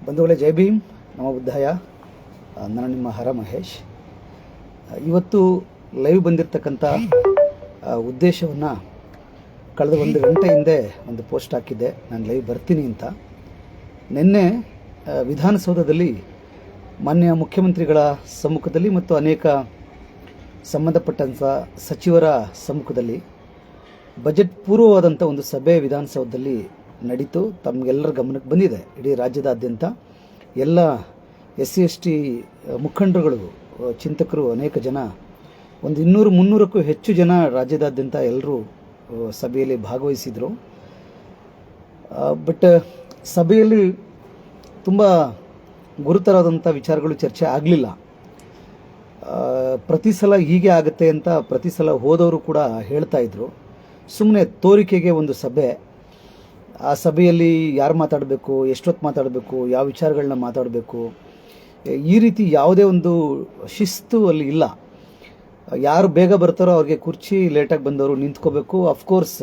ಬಂಧುಗಳೇ, ಜೈ ಭೀಮ್, ನಮ ಬುದ್ಧಾಯ. ನಾನು ನಿಮ್ಮ ಹರ ಮಹೇಶ್. ಇವತ್ತು ಲೈವ್ ಬಂದಿರತಕ್ಕಂಥ ಉದ್ದೇಶವನ್ನು ಕಳೆದ 1 ಗಂಟೆ ಹಿಂದೆ ಒಂದು ಪೋಸ್ಟ್ ಹಾಕಿದ್ದೆ, ನಾನು ಲೈವ್ ಬರ್ತೀನಿ ಅಂತ. ನಿನ್ನೆ ವಿಧಾನಸೌಧದಲ್ಲಿ ಮಾನ್ಯ ಮುಖ್ಯಮಂತ್ರಿಗಳ ಸಮ್ಮುಖದಲ್ಲಿ ಮತ್ತು ಅನೇಕ ಸಂಬಂಧಪಟ್ಟಂಥ ಸಚಿವರ ಸಮ್ಮುಖದಲ್ಲಿ ಬಜೆಟ್ ಪೂರ್ವವಾದಂಥ ಒಂದು ಸಭೆ ವಿಧಾನಸೌಧದಲ್ಲಿ ನಡೀತು. ತಮಗೆಲ್ಲರ ಗಮನಕ್ಕೆ ಬಂದಿದೆ. ಇಡೀ ರಾಜ್ಯದಾದ್ಯಂತ ಎಲ್ಲ SC/ST ಮುಖಂಡರುಗಳು, ಚಿಂತಕರು, ಅನೇಕ ಜನ, ಒಂದು 200-300ಕ್ಕೂ ಹೆಚ್ಚು ಜನ ರಾಜ್ಯದಾದ್ಯಂತ ಎಲ್ಲರೂ ಸಭೆಯಲ್ಲಿ ಭಾಗವಹಿಸಿದರು. ಬಟ್ ಸಭೆಯಲ್ಲಿ ತುಂಬ ಗುರುತರವಾದಂಥ ವಿಚಾರಗಳು ಚರ್ಚೆ ಆಗಲಿಲ್ಲ. ಪ್ರತಿ ಸಲ ಹೀಗೆ ಆಗುತ್ತೆ ಅಂತ ಪ್ರತಿ ಸಲ ಹೋದವರು ಕೂಡ ಹೇಳ್ತಾ ಇದ್ರು. ಸುಮ್ಮನೆ ತೋರಿಕೆಗೆ ಒಂದು ಸಭೆ, ಆ ಸಭೆಯಲ್ಲಿ ಯಾರು ಮಾತಾಡಬೇಕು, ಎಷ್ಟೊತ್ತು ಮಾತಾಡಬೇಕು, ಯಾವ ವಿಚಾರಗಳನ್ನ ಮಾತಾಡಬೇಕು, ಈ ರೀತಿ ಯಾವುದೇ ಒಂದು ಶಿಸ್ತು ಅಲ್ಲಿ ಇಲ್ಲ. ಯಾರು ಬೇಗ ಬರ್ತಾರೋ ಅವ್ರಿಗೆ ಕುರ್ಚಿ, ಲೇಟಾಗಿ ಬಂದವರು ನಿಂತ್ಕೋಬೇಕು. ಅಫ್ಕೋರ್ಸ್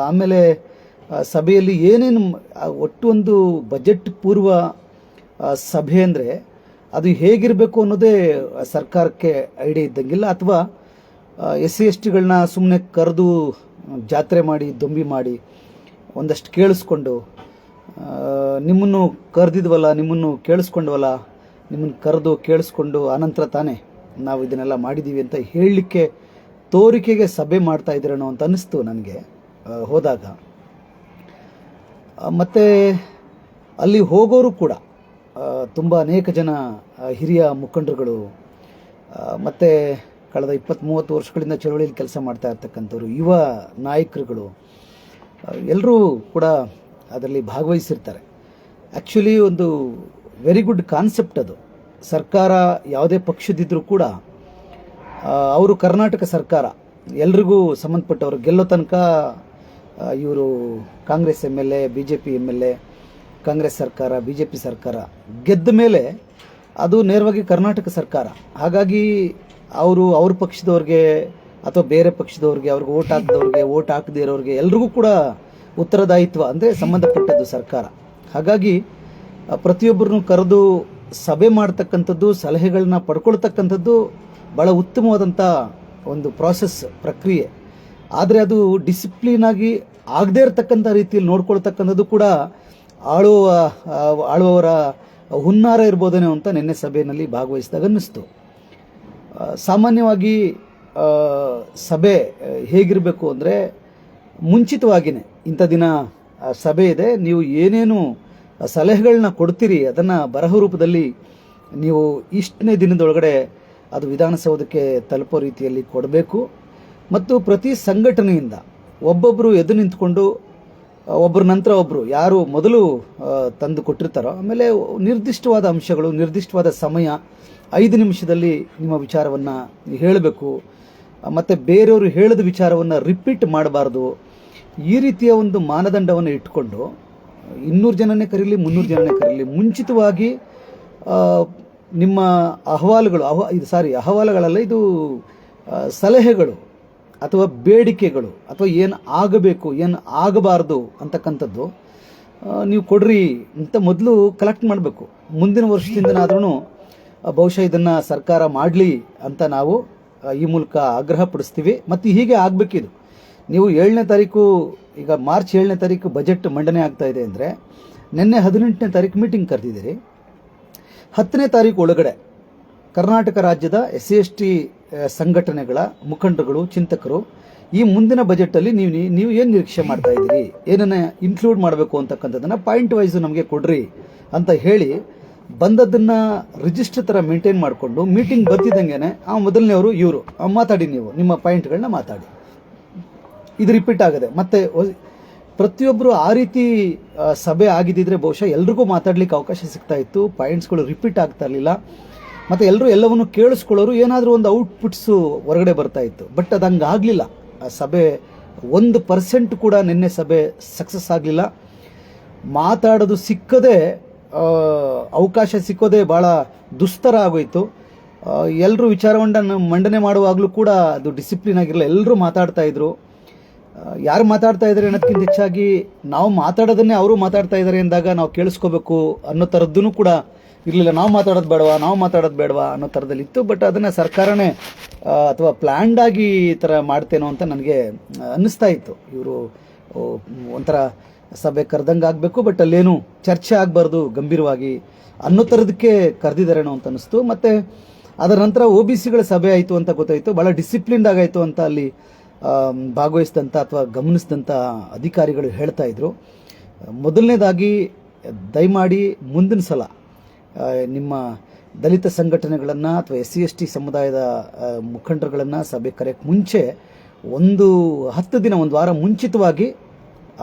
ಆಮೇಲೆ ಸಭೆಯಲ್ಲಿ ಏನೇನು ಒಟ್ಟು ಒಂದು ಬಜೆಟ್ ಪೂರ್ವ ಸಭೆ ಅಂದರೆ ಅದು ಹೇಗಿರಬೇಕು ಅನ್ನೋದೇ ಸರ್ಕಾರಕ್ಕೆ ಐಡಿಯಾ ಇದ್ದಂಗಿಲ್ಲ. ಅಥವಾ SC/STಗಳನ್ನ ಸುಮ್ಮನೆ ಕರೆದು ಜಾತ್ರೆ ಮಾಡಿ, ದೊಂಬಿ ಮಾಡಿ, ಒಂದಷ್ಟು ಕೇಳಿಸ್ಕೊಂಡು, ನಿಮ್ಮನ್ನು ಕರೆದಿದ್ವಲ್ಲ, ನಿಮ್ಮನ್ನು ಕೇಳಿಸ್ಕೊಂಡ್ವಲ್ಲ, ನಿಮ್ಮನ್ನು ಕರೆದು ಕೇಳಿಸ್ಕೊಂಡು ಆನಂತರ ತಾನೇ ನಾವು ಇದನ್ನೆಲ್ಲ ಮಾಡಿದ್ದೀವಿ ಅಂತ ಹೇಳಲಿಕ್ಕೆ ತೋರಿಕೆಗೆ ಸಭೆ ಮಾಡ್ತಾ ಇದ್ದೀರೇನೋ ಅಂತ ಅನ್ನಿಸ್ತು ನನಗೆ ಹೋದಾಗ. ಮತ್ತು ಅಲ್ಲಿ ಹೋಗೋರು ಕೂಡ ತುಂಬ ಅನೇಕ ಜನ ಹಿರಿಯ ಮುಖಂಡರುಗಳು, ಮತ್ತು ಕಳೆದ 20-30 ವರ್ಷಗಳಿಂದ ಚಳವಳಿಯಲ್ಲಿ ಕೆಲಸ ಮಾಡ್ತಾ ಇರ್ತಕ್ಕಂಥವ್ರು, ಯುವ ನಾಯಕರುಗಳು ಎಲ್ಲರೂ ಕೂಡ ಅದರಲ್ಲಿ ಭಾಗವಹಿಸಿರ್ತಾರೆ. ಆ್ಯಕ್ಚುಲಿ ಒಂದು ವೆರಿ ಗುಡ್ ಕಾನ್ಸೆಪ್ಟ್ ಅದು. ಸರ್ಕಾರ ಯಾವುದೇ ಪಕ್ಷದಿದ್ದರೂ ಕೂಡ ಅವರು ಕರ್ನಾಟಕ ಸರ್ಕಾರ ಎಲ್ರಿಗೂ ಸಂಬಂಧಪಟ್ಟವರು. ಗೆಲ್ಲೋ ತನಕ ಇವರು Congress MLA, BJP MLA, Congress ಸರ್ಕಾರ, BJP ಸರ್ಕಾರ ಗೆದ್ದ ಮೇಲೆ ಅದು ನೇರವಾಗಿ ಕರ್ನಾಟಕ ಸರ್ಕಾರ. ಹಾಗಾಗಿ ಅವ್ರ ಪಕ್ಷದವ್ರಿಗೆ ಅಥವಾ ಬೇರೆ ಪಕ್ಷದವ್ರಿಗೆ, ಅವ್ರಿಗೆ ಓಟ್ ಹಾಕಿದವ್ರಿಗೆ, ಓಟ್ ಹಾಕದೇ ಇರೋರಿಗೆ ಎಲ್ರಿಗೂ ಕೂಡ ಉತ್ತರದಾಯಿತ್ವ ಅಂದರೆ ಸಂಬಂಧಪಟ್ಟದ್ದು ಸರ್ಕಾರ. ಹಾಗಾಗಿ ಪ್ರತಿಯೊಬ್ಬರನ್ನು ಕರೆದು ಸಭೆ ಮಾಡ್ತಕ್ಕಂಥದ್ದು, ಸಲಹೆಗಳನ್ನ ಪಡ್ಕೊಳ್ತಕ್ಕಂಥದ್ದು ಭಾಳ ಉತ್ತಮವಾದಂಥ ಒಂದು ಪ್ರಕ್ರಿಯೆ. ಆದರೆ ಅದು ಡಿಸಿಪ್ಲಿನ್ ಆಗಿ ಆಗದೇ ಇರತಕ್ಕಂಥ ರೀತಿಯಲ್ಲಿ ನೋಡ್ಕೊಳ್ತಕ್ಕಂಥದ್ದು ಕೂಡ ಆಳುವವರ ಹುನ್ನಾರ ಇರ್ಬೋದೇನೋ ಅಂತ ನಿನ್ನೆ ಸಭೆಯಲ್ಲಿ ಭಾಗವಹಿಸಿದಾಗ ಅನ್ನಿಸ್ತು. ಸಾಮಾನ್ಯವಾಗಿ ಸಭೆ ಹೇಗಿರಬೇಕು ಅಂದರೆ, ಮುಂಚಿತವಾಗಿಯೇ ಇಂಥ ದಿನ ಸಭೆ ಇದೆ, ನೀವು ಏನೇನು ಸಲಹೆಗಳನ್ನ ಕೊಡ್ತೀರಿ ಅದನ್ನು ಬರಹ ರೂಪದಲ್ಲಿ ನೀವು ಇಷ್ಟನೇ ದಿನದೊಳಗಡೆ ಅದು ವಿಧಾನಸೌಧಕ್ಕೆ ತಲುಪೋ ರೀತಿಯಲ್ಲಿ ಕೊಡಬೇಕು. ಮತ್ತು ಪ್ರತಿ ಸಂಘಟನೆಯಿಂದ ಒಬ್ಬೊಬ್ಬರು ಎದ್ದು ನಿಂತ್ಕೊಂಡು, ಒಬ್ಬರ ನಂತರ ಒಬ್ಬರು ಯಾರು ಮೊದಲು ತಂದು ಕೊಟ್ಟಿರ್ತಾರೋ, ಆಮೇಲೆ ನಿರ್ದಿಷ್ಟವಾದ ಅಂಶಗಳು, ನಿರ್ದಿಷ್ಟವಾದ ಸಮಯ, 5 ನಿಮಿಷದಲ್ಲಿ ನಿಮ್ಮ ವಿಚಾರವನ್ನು ಹೇಳಬೇಕು. ಮತ್ತು ಬೇರೆಯವರು ಹೇಳಿದ ವಿಚಾರವನ್ನು ರಿಪೀಟ್ ಮಾಡಬಾರ್ದು. ಈ ರೀತಿಯ ಒಂದು ಮಾನದಂಡವನ್ನು ಇಟ್ಕೊಂಡು 200 ಜನನೇ ಕರೀಲಿ, 300 ಜನನೇ ಕರೀಲಿ, ಮುಂಚಿತವಾಗಿ ನಿಮ್ಮ ಅಹವಾಲುಗಳಲ್ಲ, ಇದು ಸಲಹೆಗಳು ಅಥವಾ ಬೇಡಿಕೆಗಳು ಅಥವಾ ಏನು ಆಗಬೇಕು, ಏನು ಆಗಬಾರ್ದು ಅಂತಕ್ಕಂಥದ್ದು ನೀವು ಕೊಡ್ರಿ ಅಂತ ಮೊದಲು ಕಲೆಕ್ಟ್ ಮಾಡಬೇಕು. ಮುಂದಿನ ವರ್ಷದಿಂದನಾದ್ರೂ ಬಹುಶಃ ಇದನ್ನು ಸರ್ಕಾರ ಮಾಡಲಿ ಅಂತ ನಾವು ಈ ಮೂಲಕ ಆಗ್ರಹ ಪಡಿಸ್ತೀವಿ. ಮತ್ತು ಹೀಗೆ ಆಗಬೇಕಿದು. ನೀವು 7ನೇ ತಾರೀಕು, ಈಗ ಮಾರ್ಚ್ 7ನೇ ತಾರೀಕು ಬಜೆಟ್ ಮಂಡನೆ ಆಗ್ತಾ ಇದೆ ಅಂದರೆ, ನಿನ್ನೆ 18ನೇ ತಾರೀಕು ಮೀಟಿಂಗ್ ಕರೆದಿದ್ದೀರಿ. 10ನೇ ತಾರೀಕು ಒಳಗಡೆ ಕರ್ನಾಟಕ ರಾಜ್ಯದ SC/ST ಸಂಘಟನೆಗಳ ಮುಖಂಡರುಗಳು, ಚಿಂತಕರು ಈ ಮುಂದಿನ ಬಜೆಟಲ್ಲಿ ನೀವು ಏನು ನಿರೀಕ್ಷೆ ಮಾಡ್ತಾ ಇದ್ದೀರಿ, ಏನನ್ನ ಇನ್ಕ್ಲೂಡ್ ಮಾಡಬೇಕು ಅಂತಕ್ಕಂಥದ್ದನ್ನು ಪಾಯಿಂಟ್ ವೈಸು ನಮಗೆ ಕೊಡ್ರಿ ಅಂತ ಹೇಳಿ, ಬಂದದ್ದನ್ನು ರಿಜಿಸ್ಟರ್ ಥರ ಮೇಂಟೈನ್ ಮಾಡಿಕೊಂಡು ಮೀಟಿಂಗ್ ಬರ್ತಿದ್ದಂಗೆ ಮೊದಲನೇವರು ಇವರು ಮಾತಾಡಿ, ನೀವು ನಿಮ್ಮ ಪಾಯಿಂಟ್ಗಳನ್ನ ಮಾತಾಡಿ, ಇದು ರಿಪೀಟ್ ಆಗದೆ. ಮತ್ತು ಪ್ರತಿಯೊಬ್ಬರು ಆ ರೀತಿ ಸಭೆ ಆಗಿದ್ದಿದ್ರೆ ಬಹುಶಃ ಎಲ್ರಿಗೂ ಮಾತಾಡ್ಲಿಕ್ಕೆ ಅವಕಾಶ ಸಿಗ್ತಾ ಇತ್ತು, ಪಾಯಿಂಟ್ಸ್ಗಳು ರಿಪೀಟ್ ಆಗ್ತಾ ಇರಲಿಲ್ಲ, ಮತ್ತು ಎಲ್ಲರೂ ಎಲ್ಲವನ್ನು ಕೇಳಿಸ್ಕೊಳ್ಳೋರು, ಏನಾದರೂ ಒಂದು ಔಟ್ಪುಟ್ಸು ಹೊರಗಡೆ ಬರ್ತಾ ಇತ್ತು. ಬಟ್ ಅದು ಹಂಗೆ ಆಗಲಿಲ್ಲ. ಆ ಸಭೆ 1% ಕೂಡ ನಿನ್ನೆ ಸಭೆ ಸಕ್ಸಸ್ ಆಗಲಿಲ್ಲ. ಮಾತಾಡೋದು ಸಿಕ್ಕದೆ, ಅವಕಾಶ ಸಿಕ್ಕೋದೇ ಭಾಳ ದುಸ್ತರ ಆಗೋಯ್ತು. ಎಲ್ಲರೂ ವಿಚಾರವನ್ನು ಮಂಡನೆ ಮಾಡುವಾಗಲೂ ಕೂಡ ಅದು ಡಿಸಿಪ್ಲಿನ್ ಆಗಿರಲಿಲ್ಲ. ಎಲ್ಲರೂ ಮಾತಾಡ್ತಾ ಇದ್ರು. ಯಾರು ಮಾತಾಡ್ತಾ ಇದ್ದಾರೆ ಅನ್ನೋದಕ್ಕಿಂತ ಹೆಚ್ಚಾಗಿ ನಾವು ಮಾತಾಡೋದನ್ನೇ ಅವರು ಮಾತಾಡ್ತಾ ಇದ್ದಾರೆ ಎಂದಾಗ ನಾವು ಕೇಳಿಸ್ಕೋಬೇಕು ಅನ್ನೋ ಥರದ್ದೂ ಕೂಡ ಇರಲಿಲ್ಲ. ನಾವು ಮಾತಾಡೋದು ಬೇಡವಾ ಅನ್ನೋ ಥರದಲ್ಲಿ ಇತ್ತು. ಬಟ್ ಅದನ್ನು ಸರ್ಕಾರನೇ ಅಥವಾ ಪ್ಲ್ಯಾಂಡ್ ಆಗಿ ಈ ಥರ ಮಾಡ್ತೇನೋ ಅಂತ ನನಗೆ ಅನ್ನಿಸ್ತಾ ಇತ್ತು. ಇವರು ಒಂಥರ ಸಭೆ ಕರೆದಂಗೆ ಆಗಬೇಕು, ಬಟ್ ಅಲ್ಲೇನು ಚರ್ಚೆ ಆಗಬಾರ್ದು ಗಂಭೀರವಾಗಿ ಅನ್ನೋ ಥರದಕ್ಕೆ ಕರೆದಿದ್ದಾರೇನೋ ಅಂತ ಅನ್ನಿಸ್ತು. ಮತ್ತು ಅದರ ನಂತರ OBCಗಳ ಸಭೆ ಆಯಿತು ಅಂತ ಗೊತ್ತಾಯಿತು. ಭಾಳ ಡಿಸಿಪ್ಲಿನ್ಡ್ ಆಗಾಯಿತು ಅಂತ ಅಲ್ಲಿ ಭಾಗವಹಿಸಿದಂಥ ಅಥವಾ ಗಮನಿಸಿದಂಥ ಅಧಿಕಾರಿಗಳು ಹೇಳ್ತಾ ಇದ್ರು. ಮೊದಲನೇದಾಗಿ ದಯಮಾಡಿ ಮುಂದಿನ ಸಲ ನಿಮ್ಮ ದಲಿತ ಸಂಘಟನೆಗಳನ್ನು ಅಥವಾ SC/ST ಸಮುದಾಯದ ಮುಖಂಡರುಗಳನ್ನು ಸಭೆ ಕರೆಯೋಕ್ಕೆ ಮುಂಚೆ ಒಂದು 10 ದಿನ, ಒಂದು ವಾರ ಮುಂಚಿತವಾಗಿ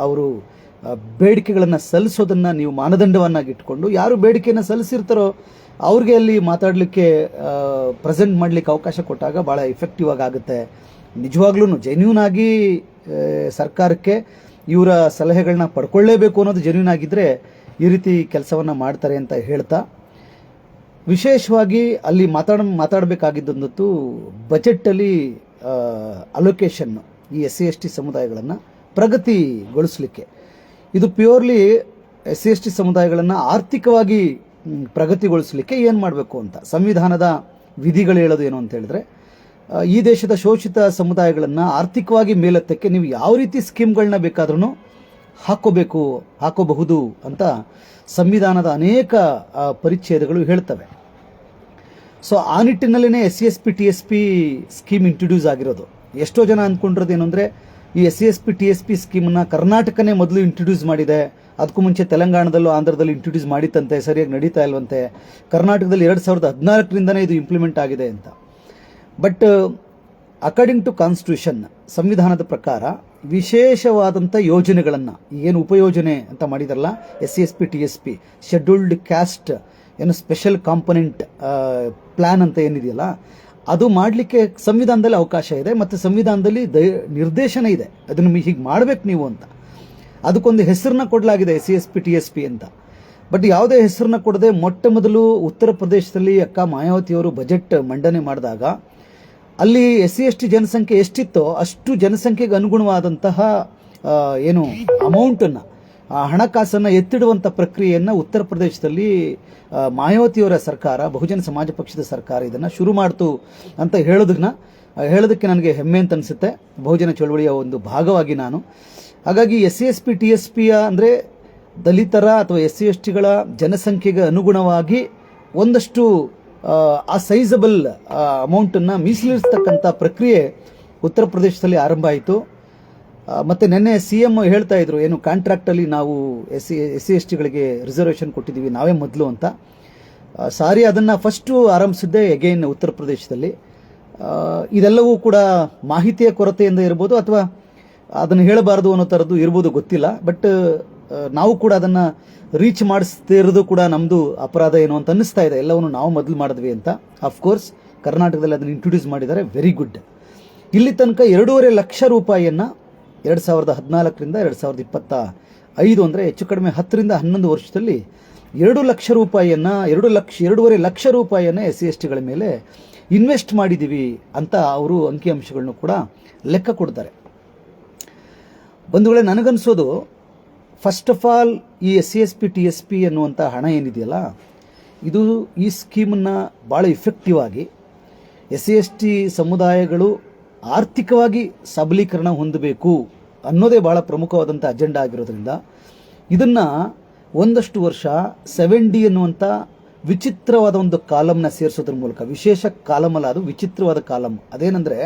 ಅವರು ಬೇಡಿಕೆಗಳನ್ನು ಸಲ್ಲಿಸೋದನ್ನು ನೀವು ಮಾನದಂಡವನ್ನಾಗಿ ಇಟ್ಕೊಂಡು ಯಾರು ಬೇಡಿಕೆಯನ್ನು ಸಲ್ಲಿಸಿರ್ತಾರೋ ಅವ್ರಿಗೆ ಅಲ್ಲಿ ಮಾತಾಡಲಿಕ್ಕೆ ಪ್ರೆಸೆಂಟ್ ಮಾಡಲಿಕ್ಕೆ ಅವಕಾಶ ಕೊಟ್ಟಾಗ ಭಾಳ ಎಫೆಕ್ಟಿವ್ ಆಗುತ್ತೆ. ನಿಜವಾಗ್ಲೂ ಜೆನ್ಯೂನ್ ಆಗಿ ಸರ್ಕಾರಕ್ಕೆ ಇವರ ಸಲಹೆಗಳನ್ನ ಪಡ್ಕೊಳ್ಳೇಬೇಕು ಅನ್ನೋದು ಜೆನ್ಯೂನ್ ಆಗಿದ್ದರೆ ಈ ರೀತಿ ಕೆಲಸವನ್ನು ಮಾಡ್ತಾರೆ ಅಂತ ಹೇಳ್ತಾ, ವಿಶೇಷವಾಗಿ ಅಲ್ಲಿ ಮಾತಾಡಬೇಕಾಗಿದ್ದಂತೂ ಬಜೆಟಲ್ಲಿ ಅಲೋಕೇಶನ್ ಈ SC/ST ಸಮುದಾಯಗಳನ್ನು ಪ್ರಗತಿಗೊಳಿಸಲಿಕ್ಕೆ. ಇದು ಪ್ಯೂರ್ಲಿ SC/ST ಸಮುದಾಯಗಳನ್ನು ಆರ್ಥಿಕವಾಗಿ ಪ್ರಗತಿಗೊಳಿಸಲಿಕ್ಕೆ ಏನು ಮಾಡಬೇಕು ಅಂತ ಸಂವಿಧಾನದ ವಿಧಿಗಳು ಹೇಳೋದು ಏನು ಅಂತ ಹೇಳಿದ್ರೆ, ಈ ದೇಶದ ಶೋಷಿತ ಸಮುದಾಯಗಳನ್ನು ಆರ್ಥಿಕವಾಗಿ ಮೇಲೆತ್ತಕ್ಕೆ ನೀವು ಯಾವ ರೀತಿ ಸ್ಕೀಮ್ಗಳನ್ನ ಬೇಕಾದ್ರೂ ಹಾಕೋಬಹುದು ಅಂತ ಸಂವಿಧಾನದ ಅನೇಕ ಪರಿಚ್ಛೇದಗಳು ಹೇಳ್ತವೆ. ಸೊ ಆ ನಿಟ್ಟಿನಲ್ಲೇ SC/ST TSP ಸ್ಕೀಮ್ ಇಂಟ್ರೊಡ್ಯೂಸ್ ಆಗಿರೋದು. ಎಷ್ಟೋ ಜನ ಅಂದ್ಕೊಂಡಿರೋದು ಏನು ಅಂದರೆ, ಈ SC/ST TSP ಸ್ಕೀಮನ್ನು ಕರ್ನಾಟಕನೇ ಮೊದಲು ಇಂಟ್ರೊಡ್ಯೂಸ್ ಮಾಡಿದೆ, ಅದಕ್ಕೂ ಮುಂಚೆ ತೆಲಂಗಾಣದಲ್ಲೂ ಆಂಧ್ರದಲ್ಲಿ ಇಂಟ್ರೊಡ್ಯೂಸ್ ಮಾಡಿತ್ತಂತೆ, ಸರಿಯಾಗಿ ನಡೀತಾ ಇಲ್ವಂತೆ. ಕರ್ನಾಟಕದಲ್ಲಿ 2014ರಿಂದನೇ ಇದು ಇಂಪ್ಲಿಮೆಂಟ್ ಆಗಿದೆ ಅಂತ. ಬಟ್ ಅಕಾರ್ಡಿಂಗ್ ಟು ಕಾನ್ಸ್ಟಿಟ್ಯೂಷನ್, ಸಂವಿಧಾನದ ಪ್ರಕಾರ ವಿಶೇಷವಾದಂಥ ಯೋಜನೆಗಳನ್ನು ಏನು ಉಪಯೋಜನೆ ಅಂತ ಮಾಡಿದಾರಲ್ಲ SC/ST TSP, ಶೆಡ್ಯೂಲ್ಡ್ ಕ್ಯಾಸ್ಟ್ ಏನು ಸ್ಪೆಷಲ್ ಕಾಂಪೊನೆಂಟ್ ಪ್ಲ್ಯಾನ್ ಅಂತ ಏನಿದೆಯಲ್ಲ, ಅದು ಮಾಡಲಿಕ್ಕೆ ಸಂವಿಧಾನದಲ್ಲಿ ಅವಕಾಶ ಇದೆ ಮತ್ತು ಸಂವಿಧಾನದಲ್ಲಿ ನಿರ್ದೇಶನ ಇದೆ, ಅದನ್ನು ಹೀಗೆ ಮಾಡಬೇಕು ನೀವು ಅಂತ. ಅದಕ್ಕೊಂದು ಹೆಸರನ್ನ ಕೊಡಲಾಗಿದೆ SC/ST TSP ಅಂತ. ಬಟ್ ಯಾವುದೇ ಹೆಸರನ್ನ ಕೊಡದೆ ಮೊಟ್ಟ ಮೊದಲು ಉತ್ತರ ಪ್ರದೇಶದಲ್ಲಿ ಅಕ್ಕ ಮಾಯಾವತಿಯವರು ಬಜೆಟ್ ಮಂಡನೆ ಮಾಡಿದಾಗ ಅಲ್ಲಿ SC/ST ಜನಸಂಖ್ಯೆ ಎಷ್ಟಿತ್ತೋ ಅಷ್ಟು ಜನಸಂಖ್ಯೆಗೆ ಅನುಗುಣವಾದಂತಹ ಏನು ಅಮೌಂಟನ್ನು, ಹಣಕಾಸನ್ನು ಎತ್ತಿಡುವಂಥ ಪ್ರಕ್ರಿಯೆಯನ್ನು ಉತ್ತರ ಪ್ರದೇಶದಲ್ಲಿ ಮಾಯಾವತಿಯವರ ಸರ್ಕಾರ, ಬಹುಜನ ಸಮಾಜ ಪಕ್ಷದ ಸರ್ಕಾರ ಇದನ್ನು ಶುರು ಮಾಡ್ತು ಅಂತ ಹೇಳೋದಕ್ಕೆ ನನಗೆ ಹೆಮ್ಮೆ ಅಂತ ಅನಿಸುತ್ತೆ, ಬಹುಜನ ಚಳವಳಿಯ ಒಂದು ಭಾಗವಾಗಿ ನಾನು. ಹಾಗಾಗಿ SC/ST TSPಯ ಅಂದರೆ ದಲಿತರ ಅಥವಾ SC/STಗಳ ಜನಸಂಖ್ಯೆಗೆ ಅನುಗುಣವಾಗಿ ಒಂದಷ್ಟು ಆ ಸೈಜಬಲ್ ಅಮೌಂಟನ್ನು ಮೀಸಲಿರಿಸ್ತಕ್ಕಂಥ ಪ್ರಕ್ರಿಯೆ ಉತ್ತರ ಪ್ರದೇಶದಲ್ಲಿ ಆರಂಭ ಆಯಿತು. ಮತ್ತು ನಿನ್ನೆ CM ಹೇಳ್ತಾ ಇದ್ರು, ಏನು ಕಾಂಟ್ರಾಕ್ಟಲ್ಲಿ ನಾವು SC/STಗಳಿಗೆ ರಿಸರ್ವೇಷನ್ ಕೊಟ್ಟಿದ್ದೀವಿ ನಾವೇ ಮೊದಲು ಅಂತ. ಸಾರಿ, ಅದನ್ನು ಫಸ್ಟು ಆರಂಭಿಸಿದ್ದೆ ಎಗೈನ್ ಉತ್ತರ ಪ್ರದೇಶದಲ್ಲಿ. ಇದೆಲ್ಲವೂ ಕೂಡ ಮಾಹಿತಿಯ ಕೊರತೆಯಿಂದ ಇರ್ಬೋದು ಅಥವಾ ಅದನ್ನು ಹೇಳಬಾರ್ದು ಅನ್ನೋ ಥರದ್ದು ಇರ್ಬೋದು, ಗೊತ್ತಿಲ್ಲ. ಬಟ್ ನಾವು ಕೂಡ ಅದನ್ನು ರೀಚ್ ಮಾಡಿಸ್ದೇ ಇರೋದು ಕೂಡ ನಮ್ಮದು ಅಪರಾಧ ಏನು ಅಂತ ಅನ್ನಿಸ್ತಾ ಇದೆ. ಎಲ್ಲವನ್ನು ನಾವು ಮೊದಲು ಮಾಡಿದ್ವಿ ಅಂತ. ಅಫ್ಕೋರ್ಸ್ ಕರ್ನಾಟಕದಲ್ಲಿ ಅದನ್ನು ಇಂಟ್ರೊಡ್ಯೂಸ್ ಮಾಡಿದ್ದಾರೆ, ವೆರಿ ಗುಡ್. ಇಲ್ಲಿ ತನಕ 2.5 ಲಕ್ಷ ರೂಪಾಯಿಯನ್ನು 2014ರಿಂದ 2025 ಅಂದರೆ ಹೆಚ್ಚು ಕಡಿಮೆ 10ರಿಂದ 11 ವರ್ಷದಲ್ಲಿ 2 ಲಕ್ಷ ರೂಪಾಯಿಯನ್ನು 2.5 ಲಕ್ಷ ರೂಪಾಯಿಯನ್ನು SC/STಗಳ ಮೇಲೆ ಇನ್ವೆಸ್ಟ್ ಮಾಡಿದ್ದೀವಿ ಅಂತ ಅವರು ಅಂಕಿಅಂಶಗಳನ್ನು ಕೂಡ ಲೆಕ್ಕ ಕೊಡ್ತಾರೆ. ಬಂಧುಗಳೇ, ನನಗನ್ಸೋದು ಫಸ್ಟ್ ಆಫ್ ಆಲ್ ಈ SC/ST TSP ಅನ್ನುವಂಥ ಹಣ ಏನಿದೆಯಲ್ಲ, ಇದು ಈ ಸ್ಕೀಮನ್ನು ಭಾಳ ಇಫೆಕ್ಟಿವ್ ಆಗಿ SC/ST ಸಮುದಾಯಗಳು ಆರ್ಥಿಕವಾಗಿ ಸಬಲೀಕರಣ ಹೊಂದಬೇಕು ಅನ್ನೋದೇ ಭಾಳ ಪ್ರಮುಖವಾದಂಥ ಅಜೆಂಡಾ ಆಗಿರೋದ್ರಿಂದ ಇದನ್ನು ಒಂದಷ್ಟು ವರ್ಷ 7D ಅನ್ನುವಂಥ ವಿಚಿತ್ರವಾದ ಒಂದು ಕಾಲಮ್ನ ಸೇರಿಸೋದ್ರ ಮೂಲಕ, ವಿಶೇಷ ಕಾಲಮ್ ಅಲ್ಲ, ಅದು ವಿಚಿತ್ರವಾದ ಕಾಲಮ್. ಅದೇನೆಂದರೆ,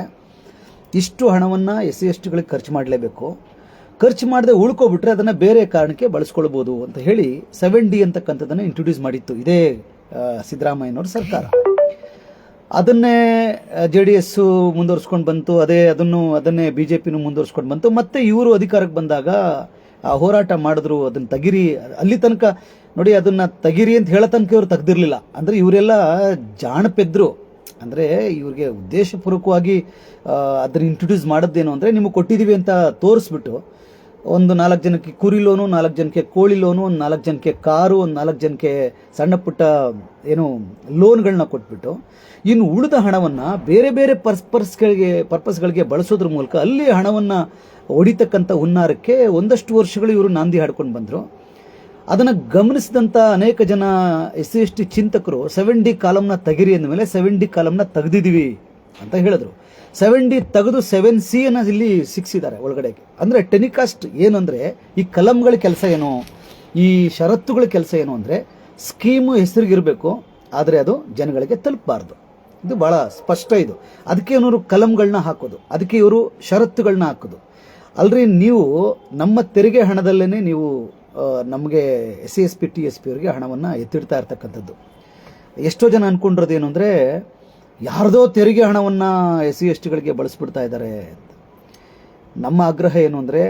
ಇಷ್ಟು ಹಣವನ್ನು SC/STಗಳಿಗೆ ಖರ್ಚು ಮಾಡಲೇಬೇಕು, ಖರ್ಚು ಮಾಡದೆ ಉಳ್ಕೊಬಿಟ್ರೆ ಅದನ್ನು ಬೇರೆ ಕಾರಣಕ್ಕೆ ಬಳಸ್ಕೊಳ್ಬೋದು ಅಂತ ಹೇಳಿ 7D ಅಂತಕ್ಕಂಥದ್ದನ್ನು ಇಂಟ್ರೊಡ್ಯೂಸ್ ಮಾಡಿತ್ತು ಇದೇ ಸಿದ್ದರಾಮಯ್ಯನವ್ರ ಸರ್ಕಾರ. ಅದನ್ನೇ JDS ಮುಂದುವರ್ಸ್ಕೊಂಡು ಬಂತು, ಅದನ್ನೇ BJPನೂ ಮುಂದುವರ್ಸ್ಕೊಂಡು ಬಂತು. ಮತ್ತೆ ಇವರು ಅಧಿಕಾರಕ್ಕೆ ಬಂದಾಗ ಹೋರಾಟ ಮಾಡಿದ್ರು, ಅದನ್ನು ತೆಗಿರಿ. ಅಲ್ಲಿ ತನಕ ನೋಡಿ, ಅದನ್ನು ತೆಗಿರಿ ಅಂತ ಹೇಳೋ ತನಕ ಇವರು ತೆಗ್ದಿರಲಿಲ್ಲ. ಅಂದರೆ ಇವರೆಲ್ಲ ಜಾಣಪೆದ್ರು. ಅಂದರೆ ಇವ್ರಿಗೆ ಉದ್ದೇಶಪೂರ್ವಕವಾಗಿ ಅದನ್ನು ಇಂಟ್ರೊಡ್ಯೂಸ್ ಮಾಡೋದೇನು ಅಂದರೆ, ನಿಮಗೆ ಕೊಟ್ಟಿದ್ದೀವಿ ಅಂತ ತೋರಿಸ್ಬಿಟ್ಟು ಒಂದು 4 ಜನಕ್ಕೆ ಕುರಿ ಲೋನು, 4 ಜನಕ್ಕೆ ಕೋಳಿ ಲೋನು, ಒಂದು 4 ಜನಕ್ಕೆ ಕಾರು, ಒಂದು 4 ಜನಕ್ಕೆ ಸಣ್ಣ ಪುಟ್ಟ ಏನು ಲೋನ್ಗಳನ್ನ ಕೊಟ್ಬಿಟ್ಟು ಇನ್ನು ಉಳಿದ ಹಣವನ್ನು ಬೇರೆ ಬೇರೆ ಪರ್ಪಸ್ಗಳಿಗೆ ಬಳಸೋದ್ರ ಮೂಲಕ ಅಲ್ಲಿ ಹಣವನ್ನು ಹೊಡಿತಕ್ಕಂಥ ಹುನ್ನಾರಕ್ಕೆ ಒಂದಷ್ಟು ವರ್ಷಗಳು ಇವರು ನಾಂದಿ ಹಾಡ್ಕೊಂಡು ಬಂದರು. ಅದನ್ನು ಗಮನಿಸಿದಂಥ ಅನೇಕ ಜನ SC/ST ಚಿಂತಕರು 7D ಕಾಲಮ್ನ ತೆಗಿರಿ ಅಂದಮೇಲೆ 7D ಕಾಲಮ್ನ ತೆಗೆದಿದ್ದೀವಿ ಅಂತ ಹೇಳಿದ್ರು. 7D ತೆಗೆದು 7C ಅನ್ನ ಇಲ್ಲಿ ಸಿಕ್ಸಿದ್ದಾರೆ ಒಳಗಡೆಗೆ. ಅಂದರೆ ಟೆನಿಕಾಸ್ಟ್ ಏನು ಅಂದರೆ ಈ ಕಲಂಗಳ ಕೆಲಸ ಏನು, ಈ ಷರತ್ತುಗಳ ಕೆಲಸ ಏನು ಅಂದರೆ ಸ್ಕೀಮು ಹೆಸರಿಗಿರಬೇಕು, ಆದರೆ ಅದು ಜನಗಳಿಗೆ ತಲುಪಬಾರ್ದು. ಇದು ಭಾಳ ಸ್ಪಷ್ಟ. ಇದು ಅದಕ್ಕೆ ಇವರು ಕಲಂಗಳನ್ನ ಹಾಕೋದು, ಅದಕ್ಕೆ ಇವರು ಷರತ್ತುಗಳನ್ನ ಹಾಕೋದು. ಅಲ್ರಿ, ನೀವು ನಮ್ಮ ತೆರಿಗೆ ಹಣದಲ್ಲೇ ನೀವು ನಮಗೆ SC/ST TSP ಅವರಿಗೆ ಹಣವನ್ನು ಎತ್ತಿಡ್ತಾ ಇರ್ತಕ್ಕಂಥದ್ದು. ಎಷ್ಟೋ ಜನ ಅಂದ್ಕೊಂಡಿರೋದೇನು ಅಂದರೆ ಯಾರ್ದೋ ತೆರಿಗೆ ಹಣವನ್ನು SC/STಗಳಿಗೆ ಬಳಸ್ಬಿಡ್ತಾ ಇದ್ದಾರೆ ಅಂತ. ನಮ್ಮ ಆಗ್ರಹ ಏನು ಅಂದರೆ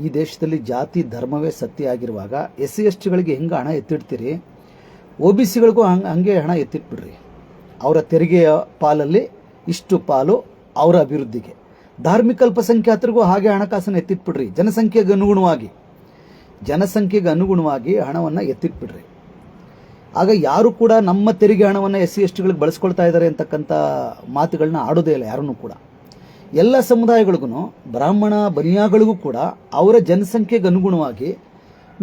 ಈ ದೇಶದಲ್ಲಿ ಜಾತಿ ಧರ್ಮವೇ ಸತ್ಯ ಆಗಿರುವಾಗ SC/STಗಳಿಗೆ ಹೆಂಗೆ ಹಣ ಎತ್ತಿಡ್ತೀರಿ, OBCಗಳಿಗೂ ಹಂಗೆ ಹಣ ಎತ್ತಿಟ್ಬಿಡ್ರಿ. ಅವರ ತೆರಿಗೆಯ ಪಾಲಲ್ಲಿ ಇಷ್ಟು ಪಾಲು ಅವರ ಅಭಿವೃದ್ಧಿಗೆ, ಧಾರ್ಮಿಕ ಅಲ್ಪಸಂಖ್ಯಾತರಿಗೂ ಹಾಗೆ ಹಣಕಾಸನ್ನು ಎತ್ತಿಟ್ಬಿಡ್ರಿ. ಜನಸಂಖ್ಯೆಗೆ ಅನುಗುಣವಾಗಿ ಹಣವನ್ನು ಎತ್ತಿಟ್ಬಿಡ್ರಿ. ಆಗ ಯಾರು ಕೂಡ ನಮ್ಮ ತೆರಿಗೆ ಹಣವನ್ನು SC/STಗಳಿಗೆ ಬಳಸ್ಕೊಳ್ತಾ ಇದ್ದಾರೆ ಅಂತಕ್ಕಂಥ ಮಾತುಗಳನ್ನ ಆಡೋದೇ ಇಲ್ಲ ಯಾರನ್ನೂ ಕೂಡ. ಎಲ್ಲ ಸಮುದಾಯಗಳಿಗೂ, ಬ್ರಾಹ್ಮಣ ಬನಿಯಾಗಳಿಗೂ ಕೂಡ ಅವರ ಜನಸಂಖ್ಯೆಗೆ ಅನುಗುಣವಾಗಿ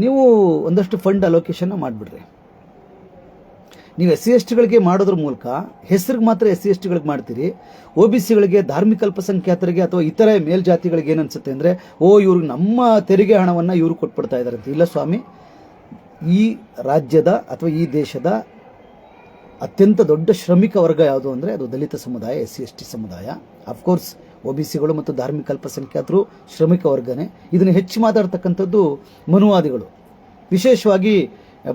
ನೀವು ಒಂದಷ್ಟು ಫಂಡ್ ಅಲೋಕೇಶನ್ ಮಾಡಿಬಿಡ್ರಿ. ನೀವು SC/STಗಳಿಗೆ ಮಾಡೋದ್ರ ಮೂಲಕ ಹೆಸರಿಗೆ ಮಾತ್ರ SC/STಗಳಿಗೆ ಮಾಡ್ತೀರಿ. OBCಗಳಿಗೆ, ಧಾರ್ಮಿಕ ಅಲ್ಪಸಂಖ್ಯಾತರಿಗೆ ಅಥವಾ ಇತರೆ ಮೇಲ್ಜಾತಿಗಳಿಗೆ ಏನು ಅನ್ಸುತ್ತೆ ಅಂದರೆ ಇವ್ರಿಗೆ ನಮ್ಮ ತೆರಿಗೆ ಹಣವನ್ನು ಇವರು ಕೊಟ್ಬಿಡ್ತಾ ಇದ್ದಾರೆ ಅಂತ. ಇಲ್ಲ ಸ್ವಾಮಿ, ಈ ರಾಜ್ಯದ ಅಥವಾ ಈ ದೇಶದ ಅತ್ಯಂತ ದೊಡ್ಡ ಶ್ರಮಿಕ ವರ್ಗ ಯಾವುದು ಅಂದರೆ ಅದು ದಲಿತ ಸಮುದಾಯ, SC/ST ಸಮುದಾಯ. ಅಫ್ಕೋರ್ಸ್ OBCಗಳು ಮತ್ತು ಧಾರ್ಮಿಕ ಅಲ್ಪಸಂಖ್ಯಾತರು ಶ್ರಮಿಕ ವರ್ಗನೇ. ಇದನ್ನು ಹೆಚ್ಚು ಮಾತಾಡ್ತಕ್ಕಂಥದ್ದು ಮನುವಾದಿಗಳು, ವಿಶೇಷವಾಗಿ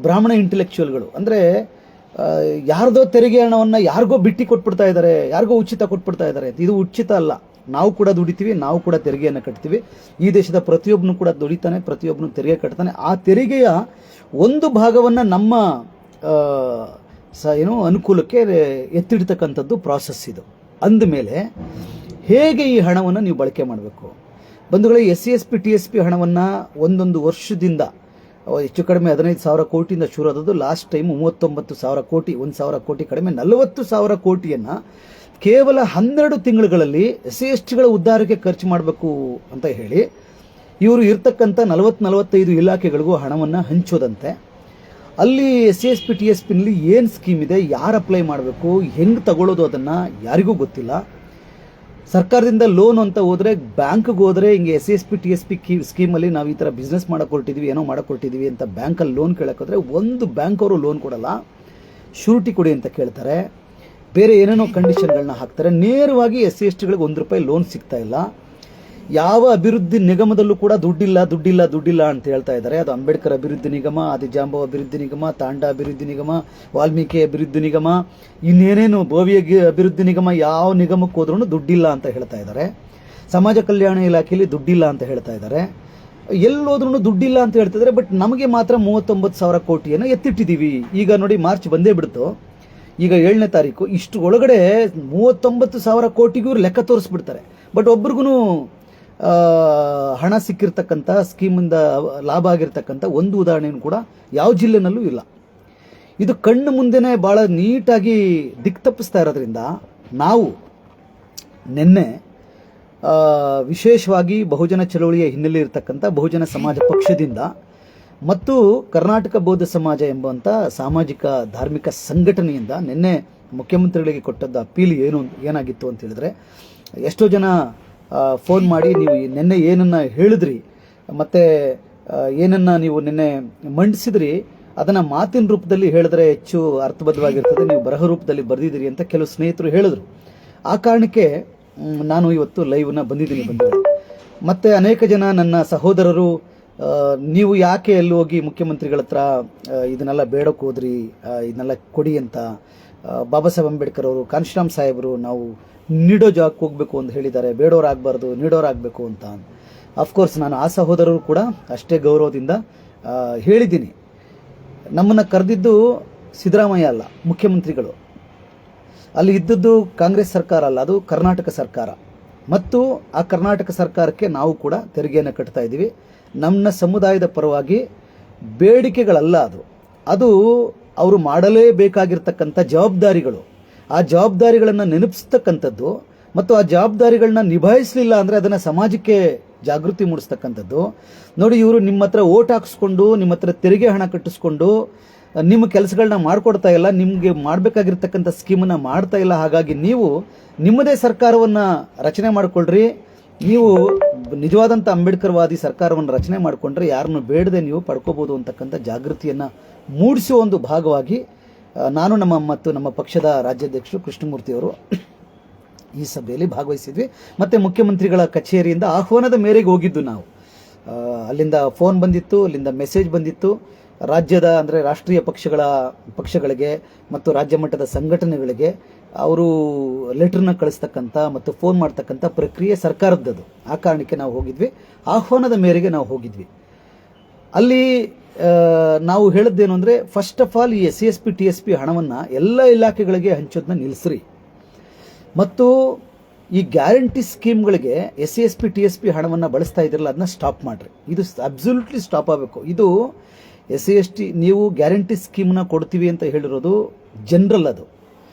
ಬ್ರಾಹ್ಮಣ ಇಂಟೆಲೆಕ್ಚುಯಲ್ಗಳು. ಅಂದರೆ ಯಾರ್ದೋ ತೆರಿಗೆ ಹಣವನ್ನು ಯಾರಿಗೋ ಬಿಟ್ಟು ಕೊಟ್ಬಿಡ್ತಾ ಇದ್ದಾರೆ, ಯಾರಿಗೋ ಉಚಿತ ಕೊಟ್ಬಿಡ್ತಾ ಇದ್ದಾರೆ. ಇದು ಉಚಿತ ಅಲ್ಲ. ನಾವು ಕೂಡ ದುಡಿತೀವಿ, ನಾವು ಕೂಡ ತೆರಿಗೆಯನ್ನು ಕಟ್ತೀವಿ. ಈ ದೇಶದ ಪ್ರತಿಯೊಬ್ಬನು ಕೂಡ ದುಡಿತಾನೆ, ಪ್ರತಿಯೊಬ್ಬನು ತೆರಿಗೆ ಕಟ್ತಾನೆ. ಆ ತೆರಿಗೆಯ ಒಂದು ಭಾಗವನ್ನು ನಮ್ಮ ಅನುಕೂಲಕ್ಕೆ ಎತ್ತಿಡ್ತಕ್ಕಂಥದ್ದು ಪ್ರಾಸೆಸ್ ಇದು. ಅಂದಮೇಲೆ ಹೇಗೆ ಈ ಹಣವನ್ನು ನೀವು ಬಳಕೆ ಮಾಡಬೇಕು ಬಂಧುಗಳೇ? SC/ST TSP ಹಣವನ್ನು ಒಂದೊಂದು ವರ್ಷದಿಂದ ಹೆಚ್ಚು ಕಡಿಮೆ 15,000 ಕೋಟಿಯಿಂದ ಶುರು ಆದದ್ದು. ಲಾಸ್ಟ್ ಟೈಮ್ 39,000 ಕೋಟಿ, 1,000 ಕೋಟಿ ಕಡಿಮೆ 40,000 ಕೋಟಿಯನ್ನು ಕೇವಲ 12 ತಿಂಗಳುಗಳಲ್ಲಿ SC/STಗಳ ಉದ್ಧಾರಕ್ಕೆ ಖರ್ಚು ಮಾಡಬೇಕು ಅಂತ ಹೇಳಿ ಇವರು ಇರ್ತಕ್ಕಂಥ 40-45 ಇಲಾಖೆಗಳಿಗೂ ಹಣವನ್ನು ಹಂಚೋದಂತೆ. ಅಲ್ಲಿ SC/ST TSPನಲ್ಲಿ ಏನು ಸ್ಕೀಮ್ ಇದೆ, ಯಾರು ಅಪ್ಲೈ ಮಾಡಬೇಕು, ಹೆಂಗೆ ತಗೊಳ್ಳೋದು ಅದನ್ನು ಯಾರಿಗೂ ಗೊತ್ತಿಲ್ಲ. ಸರ್ಕಾರದಿಂದ ಲೋನ್ ಅಂತ ಹೋದರೆ, ಬ್ಯಾಂಕ್ಗೆ ಹೋದರೆ ಹಿಂಗೆ SC/ST TSP ಸ್ಕೀಮಲ್ಲಿ ನಾವು ಈ ಥರ ಬಿಸ್ನೆಸ್ ಮಾಡಕ್ಕೆ ಹೊರಟಿದ್ವಿ, ಏನೋ ಮಾಡಕ್ಕೆ ಹೊರಟಿದ್ವಿ ಅಂತ ಬ್ಯಾಂಕಲ್ಲಿ ಲೋನ್ ಕೇಳೋಕ್ಕೋದ್ರೆ ಒಂದು ಬ್ಯಾಂಕ್ ಅವರು ಲೋನ್ ಕೊಡಲ್ಲ, ಶೂರಿಟಿ ಕೊಡಿ ಅಂತ ಕೇಳ್ತಾರೆ, ಬೇರೆ ಏನೇನೋ ಕಂಡೀಷನ್ಗಳನ್ನ ಹಾಕ್ತಾರೆ. ನೇರವಾಗಿ SC/STಗಳಿಗೆ ₹1 ಲೋನ್ ಸಿಗ್ತಾ ಇಲ್ಲ. ಯಾವ ಅಭಿವೃದ್ಧಿ ನಿಗಮದಲ್ಲೂ ಕೂಡ ದುಡ್ಡಿಲ್ಲ ಅಂತ ಹೇಳ್ತಾ ಇದ್ದಾರೆ. ಅದು ಅಂಬೇಡ್ಕರ್ ಅಭಿವೃದ್ಧಿ ನಿಗಮ, ಆದಿಜಾಂಬವ ಅಭಿವೃದ್ಧಿ ನಿಗಮ, ತಾಂಡಾ ಅಭಿವೃದ್ಧಿ ನಿಗಮ, ವಾಲ್ಮೀಕಿ ಅಭಿವೃದ್ಧಿ ನಿಗಮ, ಇನ್ನೇನೇನು ಭೋವಿ ಅಭಿವೃದ್ಧಿ ನಿಗಮ, ಯಾವ ನಿಗಮಕ್ಕೆ ಹೋದ್ರೂ ದುಡ್ಡಿಲ್ಲ ಅಂತ ಹೇಳ್ತಾ ಇದ್ದಾರೆ. ಸಮಾಜ ಕಲ್ಯಾಣ ಇಲಾಖೆಯಲ್ಲಿ ದುಡ್ಡಿಲ್ಲ ಅಂತ ಹೇಳ್ತಾ ಇದ್ದಾರೆ. ಎಲ್ಲೋದ್ರೂ ದುಡ್ಡಿಲ್ಲ ಅಂತ ಹೇಳ್ತಿದ್ದಾರೆ. ಬಟ್ ನಮಗೆ ಮಾತ್ರ 39,000 ಕೋಟಿಯನ್ನು ಎತ್ತಿಟ್ಟಿದ್ದೀವಿ. ಈಗ ನೋಡಿ, ಮಾರ್ಚ್ ಬಂದೇ ಬಿಡ್ತು, ಈಗ 7ನೇ ತಾರೀಕು. ಇಷ್ಟು ಒಳಗಡೆ 39,000 ಕೋಟಿಗೂ ಲೆಕ್ಕ ತೋರಿಸ್ಬಿಡ್ತಾರೆ. ಬಟ್ ಒಬ್ರಿಗೂ ಹಣ ಸಿಕ್ಕಿರ್ತಕ್ಕಂಥ, ಸ್ಕೀಮಿಂದ ಲಾಭ ಆಗಿರ್ತಕ್ಕಂಥ ಒಂದು ಉದಾಹರಣೆಯೂ ಕೂಡ ಯಾವ ಜಿಲ್ಲೆನಲ್ಲೂ ಇಲ್ಲ. ಇದು ಕಣ್ಣು ಮುಂದೆನೇ ಭಾಳ ನೀಟಾಗಿ ದಿಕ್ತಪ್ಪಿಸ್ತಾ ಇರೋದ್ರಿಂದ ನಾವು ನಿನ್ನೆ ವಿಶೇಷವಾಗಿ ಬಹುಜನ ಚಳವಳಿಯ ಹಿನ್ನೆಲೆ ಇರತಕ್ಕಂಥ ಬಹುಜನ ಸಮಾಜ ಪಕ್ಷದಿಂದ ಮತ್ತು ಕರ್ನಾಟಕ ಬೌದ್ಧ ಸಮಾಜ ಎಂಬಂಥ ಸಾಮಾಜಿಕ ಧಾರ್ಮಿಕ ಸಂಘಟನೆಯಿಂದ ನಿನ್ನೆ ಮುಖ್ಯಮಂತ್ರಿಗಳಿಗೆ ಕೊಟ್ಟದ್ದು ಅಪೀಲ್ ಏನಾಗಿತ್ತು ಅಂತ ಹೇಳಿದ್ರೆ, ಎಷ್ಟೋ ಜನ ಫೋನ್ ಮಾಡಿ ನೀವು ನಿನ್ನೆ ಏನನ್ನ ಹೇಳಿದ್ರಿ ಮತ್ತು ಏನನ್ನ ನೀವು ನಿನ್ನೆ ಮಂಡಿಸಿದ್ರಿ ಅದನ್ನು ಮಾತಿನ ರೂಪದಲ್ಲಿ ಹೇಳಿದ್ರೆ ಹೆಚ್ಚು ಅರ್ಥಬದ್ಧವಾಗಿರ್ತದೆ, ನೀವು ಬರಹ ರೂಪದಲ್ಲಿ ಬರೆದಿದ್ದೀರಿ ಅಂತ ಕೆಲವು ಸ್ನೇಹಿತರು ಹೇಳಿದ್ರು. ಆ ಕಾರಣಕ್ಕೆ ನಾನು ಇವತ್ತು ಲೈವ್ನ ಬಂದಿದ್ದೀನಿ. ಮತ್ತು ಅನೇಕ ಜನ ನನ್ನ ಸಹೋದರರು, ನೀವು ಯಾಕೆ ಎಲ್ಲಿ ಹೋಗಿ ಮುಖ್ಯಮಂತ್ರಿಗಳ ಹತ್ರ ಇದನ್ನೆಲ್ಲ ಬೇಡಕ್ಕೆ ಹೋದ್ರಿ, ಇದನ್ನೆಲ್ಲ ಕೊಡಿ ಅಂತ. ಬಾಬಾ ಸಾಹೇಬ್ ಅಂಬೇಡ್ಕರ್ ಅವರು, ಕಾನ್ಶಿರಾಮ್ ಸಾಹೇಬರು ನಾವು ನೀಡೋ ಜಾಗಕ್ಕೆ ಹೋಗಬೇಕು ಅಂತ ಹೇಳಿದ್ದಾರೆ, ಬೇಡೋರಾಗಬಾರ್ದು ನೀಡೋರಾಗಬೇಕು ಅಂತ. ಅಫ್ಕೋರ್ಸ್ ನಾನು ಆ ಸಹೋದರರು ಕೂಡ ಅಷ್ಟೇ ಗೌರವದಿಂದ ಹೇಳಿದ್ದೀನಿ. ನಮ್ಮನ್ನು ಕರೆದಿದ್ದು ಸಿದ್ದರಾಮಯ್ಯ ಅಲ್ಲ, ಮುಖ್ಯಮಂತ್ರಿಗಳು. ಅಲ್ಲಿ ಇದ್ದದ್ದು ಕಾಂಗ್ರೆಸ್ ಸರ್ಕಾರ ಅಲ್ಲ, ಅದು ಕರ್ನಾಟಕ ಸರ್ಕಾರ. ಮತ್ತು ಆ ಕರ್ನಾಟಕ ಸರ್ಕಾರಕ್ಕೆ ನಾವು ಕೂಡ ತೆರಿಗೆಯನ್ನು ಕಟ್ತಾ ಇದ್ದೀವಿ. ನಮ್ಮ ಸಮುದಾಯದ ಪರವಾಗಿ ಬೇಡಿಕೆಗಳಲ್ಲ, ಅದು ಅವರು ಮಾಡಲೇಬೇಕಾಗಿರ್ತಕ್ಕಂಥ ಜವಾಬ್ದಾರಿಗಳು. ಆ ಜವಾಬ್ದಾರಿಗಳನ್ನು ನೆನಪಿಸ್ತಕ್ಕಂಥದ್ದು ಮತ್ತು ಆ ಜವಾಬ್ದಾರಿಗಳನ್ನ ನಿಭಾಯಿಸಲಿಲ್ಲ ಅಂದರೆ ಅದನ್ನು ಸಮಾಜಕ್ಕೆ ಜಾಗೃತಿ ಮೂಡಿಸ್ತಕ್ಕಂಥದ್ದು. ನೋಡಿ, ಇವರು ನಿಮ್ಮ ಹತ್ರ ಓಟ್ ಹಾಕಿಸ್ಕೊಂಡು, ನಿಮ್ಮ ಹತ್ರ ತೆರಿಗೆ ಹಣ ಕಟ್ಟಿಸ್ಕೊಂಡು ನಿಮ್ಮ ಕೆಲಸಗಳನ್ನ ಮಾಡಿಕೊಡ್ತಾ ಇಲ್ಲ, ನಿಮಗೆ ಮಾಡಬೇಕಾಗಿರ್ತಕ್ಕಂಥ ಸ್ಕೀಮನ್ನು ಮಾಡ್ತಾ ಇಲ್ಲ. ಹಾಗಾಗಿ ನೀವು ನಿಮ್ಮದೇ ಸರ್ಕಾರವನ್ನು ರಚನೆ ಮಾಡಿಕೊಳ್ಳ್ರಿ. ನೀವು ನಿಜವಾದಂಥ ಅಂಬೇಡ್ಕರ್ವಾದಿ ಸರ್ಕಾರವನ್ನು ರಚನೆ ಮಾಡಿಕೊಂಡ್ರೆ ಯಾರನ್ನು ಬೇಡದೆ ನೀವು ಪಡ್ಕೋಬೋದು ಅಂತಕ್ಕಂಥ ಜಾಗೃತಿಯನ್ನು ಮೂಡಿಸುವ ಒಂದು ಭಾಗವಾಗಿ ನಾನು ಮತ್ತು ನಮ್ಮ ಪಕ್ಷದ ರಾಜ್ಯಾಧ್ಯಕ್ಷರು ಕೃಷ್ಣಮೂರ್ತಿಯವರು ಈ ಸಭೆಯಲ್ಲಿ ಭಾಗವಹಿಸಿದ್ವಿ. ಮತ್ತು ಮುಖ್ಯಮಂತ್ರಿಗಳ ಕಚೇರಿಯಿಂದ ಆಹ್ವಾನದ ಮೇರೆಗೆ ಹೋಗಿದ್ದು ನಾವು. ಅಲ್ಲಿಂದ ಫೋನ್ ಬಂದಿತ್ತು, ಅಲ್ಲಿಂದ ಮೆಸೇಜ್ ಬಂದಿತ್ತು. ರಾಜ್ಯದ ಅಂದರೆ ರಾಷ್ಟ್ರೀಯ ಪಕ್ಷಗಳಿಗೆ ಮತ್ತು ರಾಜ್ಯ ಮಟ್ಟದ ಸಂಘಟನೆಗಳಿಗೆ ಅವರು ಲೆಟರ್ನ ಕಳಿಸ್ತಕ್ಕಂಥ ಮತ್ತು ಫೋನ್ ಮಾಡ್ತಕ್ಕಂಥ ಪ್ರಕ್ರಿಯೆ ಸರ್ಕಾರದ್ದು. ಆ ಕಾರಣಕ್ಕೆ ನಾವು ಹೋಗಿದ್ವಿ, ಆಹ್ವಾನದ ಮೇರೆಗೆ ನಾವು ಹೋಗಿದ್ವಿ. ಅಲ್ಲಿ ನಾವು ಹೇಳಿದ್ದೇನು ಅಂದರೆ, ಫಸ್ಟ್ ಆಫ್ ಆಲ್ ಈ SC/ST TSP ಹಣವನ್ನು ಎಲ್ಲ ಇಲಾಖೆಗಳಿಗೆ ಹಂಚೋದನ್ನ ನಿಲ್ಲಿಸ್ರಿ. ಮತ್ತು ಈ ಗ್ಯಾರಂಟಿ ಸ್ಕೀಮ್ಗಳಿಗೆ SC/ST TSP ಹಣವನ್ನು ಬಳಸ್ತಾ ಇದ್ರಲ್ಲ, ಅದನ್ನ ಸ್ಟಾಪ್ ಮಾಡಿರಿ. ಇದು ಅಬ್ಸಲ್ಯೂಟ್ಲಿ ಸ್ಟಾಪ್ ಆಗಬೇಕು. ಇದು SC/ST ನೀವು ಗ್ಯಾರಂಟಿ ಸ್ಕೀಮ್ನ ಕೊಡ್ತೀವಿ ಅಂತ ಹೇಳಿರೋದು ಜನರಲ್. ಅದು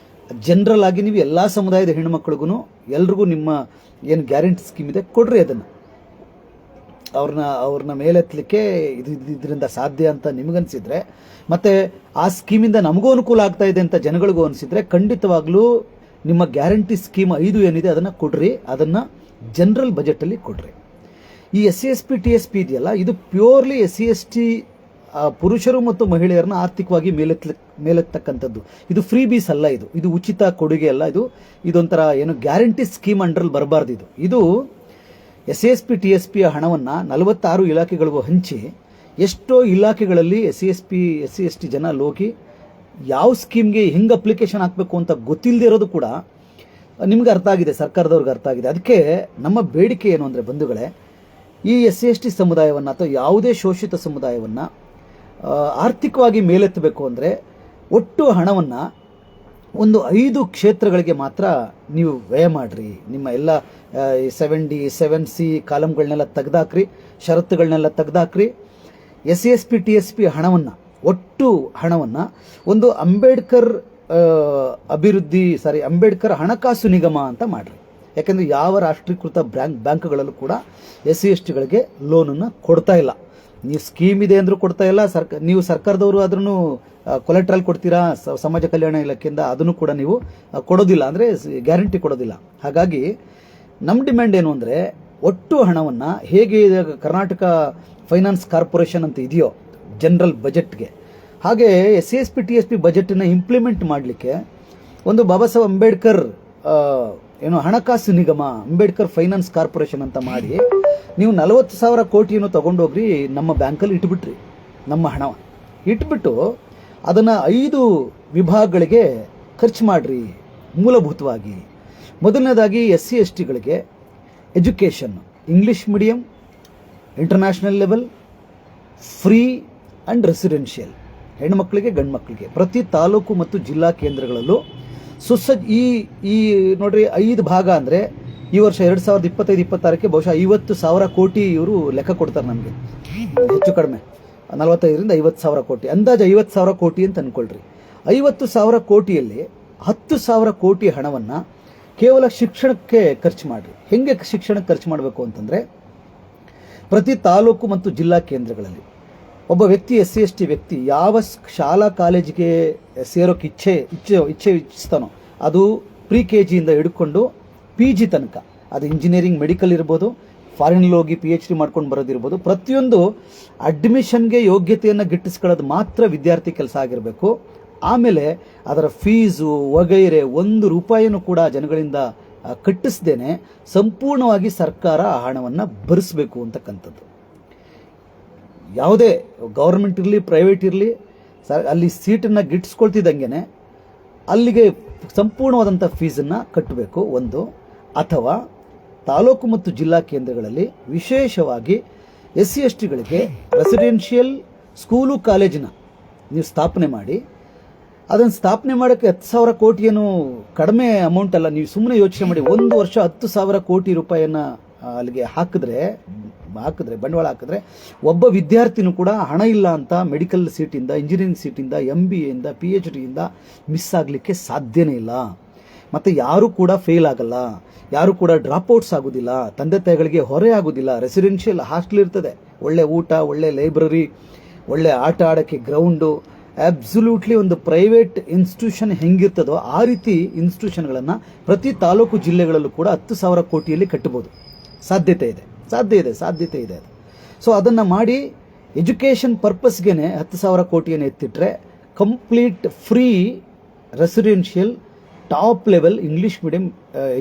ಜನರಲ್ ಆಗಿ ನೀವು ಎಲ್ಲ ಸಮುದಾಯದ ಹೆಣ್ಣುಮಕ್ಳಿಗೂ ಎಲ್ರಿಗೂ ನಿಮ್ಮ ಏನು ಗ್ಯಾರಂಟಿ ಸ್ಕೀಮ್ ಇದೆ ಕೊಡ್ರಿ. ಅದನ್ನು ಅವ್ರನ್ನ ಮೇಲೆತ್ತಲಿಕ್ಕೆ ಇದರಿಂದ ಸಾಧ್ಯ ಅಂತ ನಿಮಗನ್ಸಿದ್ರೆ, ಮತ್ತು ಆ ಸ್ಕೀಮಿಂದ ನಮಗೂ ಅನುಕೂಲ ಆಗ್ತಾ ಇದೆ ಅಂತ ಜನಗಳಿಗೂ ಅನಿಸಿದ್ರೆ, ಖಂಡಿತವಾಗ್ಲೂ ನಿಮ್ಮ ಗ್ಯಾರಂಟಿ ಸ್ಕೀಮ್ 5 ಏನಿದೆ ಅದನ್ನು ಕೊಡ್ರಿ. ಅದನ್ನು ಜನರಲ್ ಬಜೆಟಲ್ಲಿ ಕೊಡ್ರಿ. ಈ SC/ST TSP ಇದೆಯಲ್ಲ, ಇದು ಪ್ಯೂರ್ಲಿ SC/ST ಪುರುಷರು ಮತ್ತು ಮಹಿಳೆಯರನ್ನ ಆರ್ಥಿಕವಾಗಿ ಮೇಲೆತ್ತಕ್ಕಂಥದ್ದು. ಇದು ಫ್ರೀ ಬೀಸ್ ಅಲ್ಲ, ಇದು ಉಚಿತ ಕೊಡುಗೆ ಅಲ್ಲ. ಇದೊಂಥರ ಏನು ಗ್ಯಾರಂಟಿ ಸ್ಕೀಮ್ ಅಂಡರಲ್ಲಿ ಬರಬಾರ್ದು. ಇದು SC/ST TSP ಹಣವನ್ನು 46 ಇಲಾಖೆಗಳಿಗೂ ಹಂಚಿ, ಎಷ್ಟೋ ಇಲಾಖೆಗಳಲ್ಲಿ SC/ST ಜನ ಹೋಗಿ ಯಾವ ಸ್ಕೀಮ್ಗೆ ಹೆಂಗೆ ಅಪ್ಲಿಕೇಶನ್ ಹಾಕಬೇಕು ಅಂತ ಗೊತ್ತಿಲ್ಲದೆ ಇರೋದು ಕೂಡ ನಿಮ್ಗೆ ಅರ್ಥ ಆಗಿದೆ, ಸರ್ಕಾರದವ್ರಿಗೆ ಅರ್ಥ ಆಗಿದೆ. ಅದಕ್ಕೆ ನಮ್ಮ ಬೇಡಿಕೆ ಏನು ಅಂದರೆ, ಬಂಧುಗಳೇ, ಈ SC/ST ಸಮುದಾಯವನ್ನು ಅಥವಾ ಯಾವುದೇ ಶೋಷಿತ ಸಮುದಾಯವನ್ನು ಆರ್ಥಿಕವಾಗಿ ಮೇಲೆತ್ತಬೇಕು ಅಂದರೆ ಒಟ್ಟು ಹಣವನ್ನು ಒಂದು 5 ಕ್ಷೇತ್ರಗಳಿಗೆ ಮಾತ್ರ ನೀವು ವ್ಯಯ ಮಾಡಿರಿ. ನಿಮ್ಮ ಎಲ್ಲ 7D 7C ಕಾಲಮ್ಗಳನ್ನೆಲ್ಲ ತೆಗೆದಾಕ್ರಿ, ಷರತ್ತುಗಳನ್ನೆಲ್ಲ ತೆಗೆದಾಕ್ರಿ. SC/ST TSP ಹಣವನ್ನು, ಒಟ್ಟು ಹಣವನ್ನು ಒಂದು ಅಂಬೇಡ್ಕರ್ ಅಂಬೇಡ್ಕರ್ ಹಣಕಾಸು ನಿಗಮ ಅಂತ ಮಾಡಿರಿ. ಯಾಕೆಂದರೆ ಯಾವ ರಾಷ್ಟ್ರೀಕೃತ ಬ್ಯಾಂಕ್ಗಳಲ್ಲೂ ಕೂಡ SC/STಗಳಿಗೆ ಲೋನನ್ನು ಕೊಡ್ತಾ ಇಲ್ಲ. ನೀವು ಸ್ಕೀಮ್ ಇದೆ ಅಂದರೂ ಕೊಡ್ತಾ ಇಲ್ಲ. ನೀವು ಸರ್ಕಾರದವರು ಆದ್ರೂ ಕೊಲೆಟ್ರಲ್ ಕೊಡ್ತೀರಾ ಸಮಾಜ ಕಲ್ಯಾಣ ಇಲಾಖೆಯಿಂದ, ಅದನ್ನು ಕೂಡ ನೀವು ಕೊಡೋದಿಲ್ಲ, ಅಂದರೆ ಗ್ಯಾರಂಟಿ ಕೊಡೋದಿಲ್ಲ. ಹಾಗಾಗಿ ನಮ್ಮ ಡಿಮ್ಯಾಂಡ್ ಏನು ಅಂದರೆ, ಒಟ್ಟು ಹಣವನ್ನು ಹೇಗೆ ಕರ್ನಾಟಕ ಫೈನಾನ್ಸ್ ಕಾರ್ಪೊರೇಷನ್ ಅಂತ ಇದೆಯೋ ಜನರಲ್ ಬಜೆಟ್ಗೆ, ಹಾಗೆ SC/ST TSP ಬಜೆಟನ್ನು ಇಂಪ್ಲಿಮೆಂಟ್ ಮಾಡಲಿಕ್ಕೆ ಒಂದು ಬಾಬಾ ಸಾಹೇಬ್ ಅಂಬೇಡ್ಕರ್ ಹಣಕಾಸು ನಿಗಮ, ಅಂಬೇಡ್ಕರ್ ಫೈನಾನ್ಸ್ ಕಾರ್ಪೊರೇಷನ್ ಅಂತ ಮಾಡಿ ನೀವು 40,000 ಕೋಟಿಯನ್ನು ತಗೊಂಡೋಗ್ರಿ, ನಮ್ಮ ಬ್ಯಾಂಕಲ್ಲಿ ಇಟ್ಬಿಟ್ರಿ. ನಮ್ಮ ಹಣ ಇಟ್ಬಿಟ್ಟು ಅದನ್ನು 5 ವಿಭಾಗಗಳಿಗೆ ಖರ್ಚು ಮಾಡಿರಿ. ಮೂಲಭೂತವಾಗಿ ಮೊದಲನೇದಾಗಿ SC/STಗಳಿಗೆ education, English medium, international level, free and residential, ಹೆಣ್ಮಕ್ಳಿಗೆ ಗಂಡು ಮಕ್ಕಳಿಗೆ ಪ್ರತಿ ತಾಲೂಕು ಮತ್ತು ಜಿಲ್ಲಾ ಕೇಂದ್ರಗಳಲ್ಲೂ ಈ ನೋಡ್ರಿ 5 ಭಾಗ ಅಂದರೆ ಈ ವರ್ಷ 2025-26ಕ್ಕೆ ಬಹುಶಃ 50,000 ಕೋಟಿ ಇವರು ಲೆಕ್ಕ ಕೊಡ್ತಾರೆ ನಮಗೆ, ಹೆಚ್ಚು ಕಡಿಮೆ 45ರಿಂದ 50,000 ಕೋಟಿ, ಅಂದಾಜು 50,000 ಕೋಟಿ ಅಂತ ಅಂದ್ಕೊಳ್ರಿ. 50,000 ಕೋಟಿಯಲ್ಲಿ 10,000 ಕೋಟಿ ಹಣವನ್ನು ಕೇವಲ ಶಿಕ್ಷಣಕ್ಕೆ ಖರ್ಚು ಮಾಡಿರಿ. ಹೆಂಗೆ ಶಿಕ್ಷಣಕ್ಕೆ ಖರ್ಚು ಮಾಡಬೇಕು ಅಂತಂದರೆ, ಪ್ರತಿ ತಾಲೂಕು ಮತ್ತು ಜಿಲ್ಲಾ ಕೇಂದ್ರಗಳಲ್ಲಿ ಒಬ್ಬ ವ್ಯಕ್ತಿ SC/ST ವ್ಯಕ್ತಿ ಯಾವ ಶಾಲಾ ಕಾಲೇಜಿಗೆ ಸೇರೋಕ್ಕೆ ಇಚ್ಛಿಸ್ತಾನೋ, ಅದು ಪ್ರಿ KG ಇಂದ ಹಿಡ್ಕೊಂಡು PG ತನಕ, ಅದು ಇಂಜಿನಿಯರಿಂಗ್, ಮೆಡಿಕಲ್ ಇರ್ಬೋದು, ಫಾರಿನಲ್ಲಿ ಹೋಗಿ PhD ಮಾಡ್ಕೊಂಡು ಬರೋದಿರ್ಬೋದು, ಪ್ರತಿಯೊಂದು ಅಡ್ಮಿಷನ್ಗೆ ಯೋಗ್ಯತೆಯನ್ನು ಗಿಟ್ಟಿಸ್ಕೊಳ್ಳೋದು ಮಾತ್ರ ವಿದ್ಯಾರ್ಥಿ ಕೆಲಸ ಆಗಿರಬೇಕು. ಆಮೇಲೆ ಅದರ ಫೀಸು ವಗೈರೆ 1 ರೂಪಾಯಿನೂ ಕೂಡ ಜನಗಳಿಂದ ಕಟ್ಟಿಸ್ದೇನೆ ಸಂಪೂರ್ಣವಾಗಿ ಸರ್ಕಾರ ಆ ಹಣವನ್ನು ಭರಿಸಬೇಕು ಅಂತಕ್ಕಂಥದ್ದು. ಯಾವುದೇ ಗೌರ್ಮೆಂಟ್ ಇರಲಿ ಪ್ರೈವೇಟ್ ಇರಲಿ, ಅಲ್ಲಿ ಸೀಟನ್ನು ಗಿಟ್ಟಿಸ್ಕೊಳ್ತಿದ್ದಂಗೆ ಅಲ್ಲಿಗೆ ಸಂಪೂರ್ಣವಾದಂಥ ಫೀಸನ್ನು ಕಟ್ಟಬೇಕು ಒಂದು. ಅಥವಾ ತಾಲೂಕು ಮತ್ತು ಜಿಲ್ಲಾ ಕೇಂದ್ರಗಳಲ್ಲಿ ವಿಶೇಷವಾಗಿ SC/STಗಳಿಗೆ ರೆಸಿಡೆನ್ಷಿಯಲ್ ಸ್ಕೂಲು ಕಾಲೇಜಿನ ನೀವು ಸ್ಥಾಪನೆ ಮಾಡಿ. ಅದನ್ನು ಸ್ಥಾಪನೆ ಮಾಡೋಕ್ಕೆ 10,000 ಕೋಟಿ ಏನು ಕಡಿಮೆ ಅಮೌಂಟ್ ಅಲ್ಲ. ನೀವು ಸುಮ್ಮನೆ ಯೋಚನೆ ಮಾಡಿ, 1 ವರ್ಷ 10,000 ಕೋಟಿ ರೂಪಾಯಿಯನ್ನು ಅಲ್ಲಿಗೆ ಹಾಕಿದ್ರೆ ಬಂಡವಾಳ ಹಾಕಿದ್ರೆ ಒಬ್ಬ ವಿದ್ಯಾರ್ಥಿನೂ ಕೂಡ ಹಣ ಇಲ್ಲ ಅಂತ ಮೆಡಿಕಲ್ ಸೀಟಿಂದ, ಇಂಜಿನಿಯರಿಂಗ್ ಸೀಟಿಂದ, MBA ಇಂದ, PhD ಇಂದ ಮಿಸ್ ಆಗಲಿಕ್ಕೆ ಸಾಧ್ಯನೇ ಇಲ್ಲ. ಮತ್ತು ಯಾರೂ ಕೂಡ ಫೇಲ್ ಆಗಲ್ಲ, ಯಾರು ಕೂಡ ಡ್ರಾಪ್ಔಟ್ಸ್ ಆಗೋದಿಲ್ಲ, ತಂದೆ ತಾಯಿಗಳಿಗೆ ಹೊರೆ ಆಗೋದಿಲ್ಲ. ರೆಸಿಡೆನ್ಷಿಯಲ್ ಹಾಸ್ಟೆಲ್ ಇರ್ತದೆ, ಒಳ್ಳೆ ಊಟ, ಒಳ್ಳೆ ಲೈಬ್ರರಿ, ಒಳ್ಳೆ ಆಟ ಆಡೋಕ್ಕೆ ಗ್ರೌಂಡು. ಅಬ್ಸಲ್ಯೂಟ್ಲಿ ಒಂದು ಪ್ರೈವೇಟ್ ಇನ್ಸ್ಟಿಟ್ಯೂಷನ್ ಹೆಂಗಿರ್ತದೋ ಆ ರೀತಿ ಇನ್ಸ್ಟಿಟ್ಯೂಷನ್ಗಳನ್ನು ಪ್ರತಿ ತಾಲೂಕು ಜಿಲ್ಲೆಗಳಲ್ಲೂ ಕೂಡ 10,000 ಕೋಟಿಯಲ್ಲಿ ಕಟ್ಟಬಹುದು. ಸಾಧ್ಯತೆ ಇದೆ. ಸೊ ಅದನ್ನು ಮಾಡಿ ಎಜುಕೇಷನ್ ಪರ್ಪಸ್ಗೆ 10,000 ಕೋಟಿಯನ್ನು ಎತ್ತಿಟ್ರೆ complete free residential top level English medium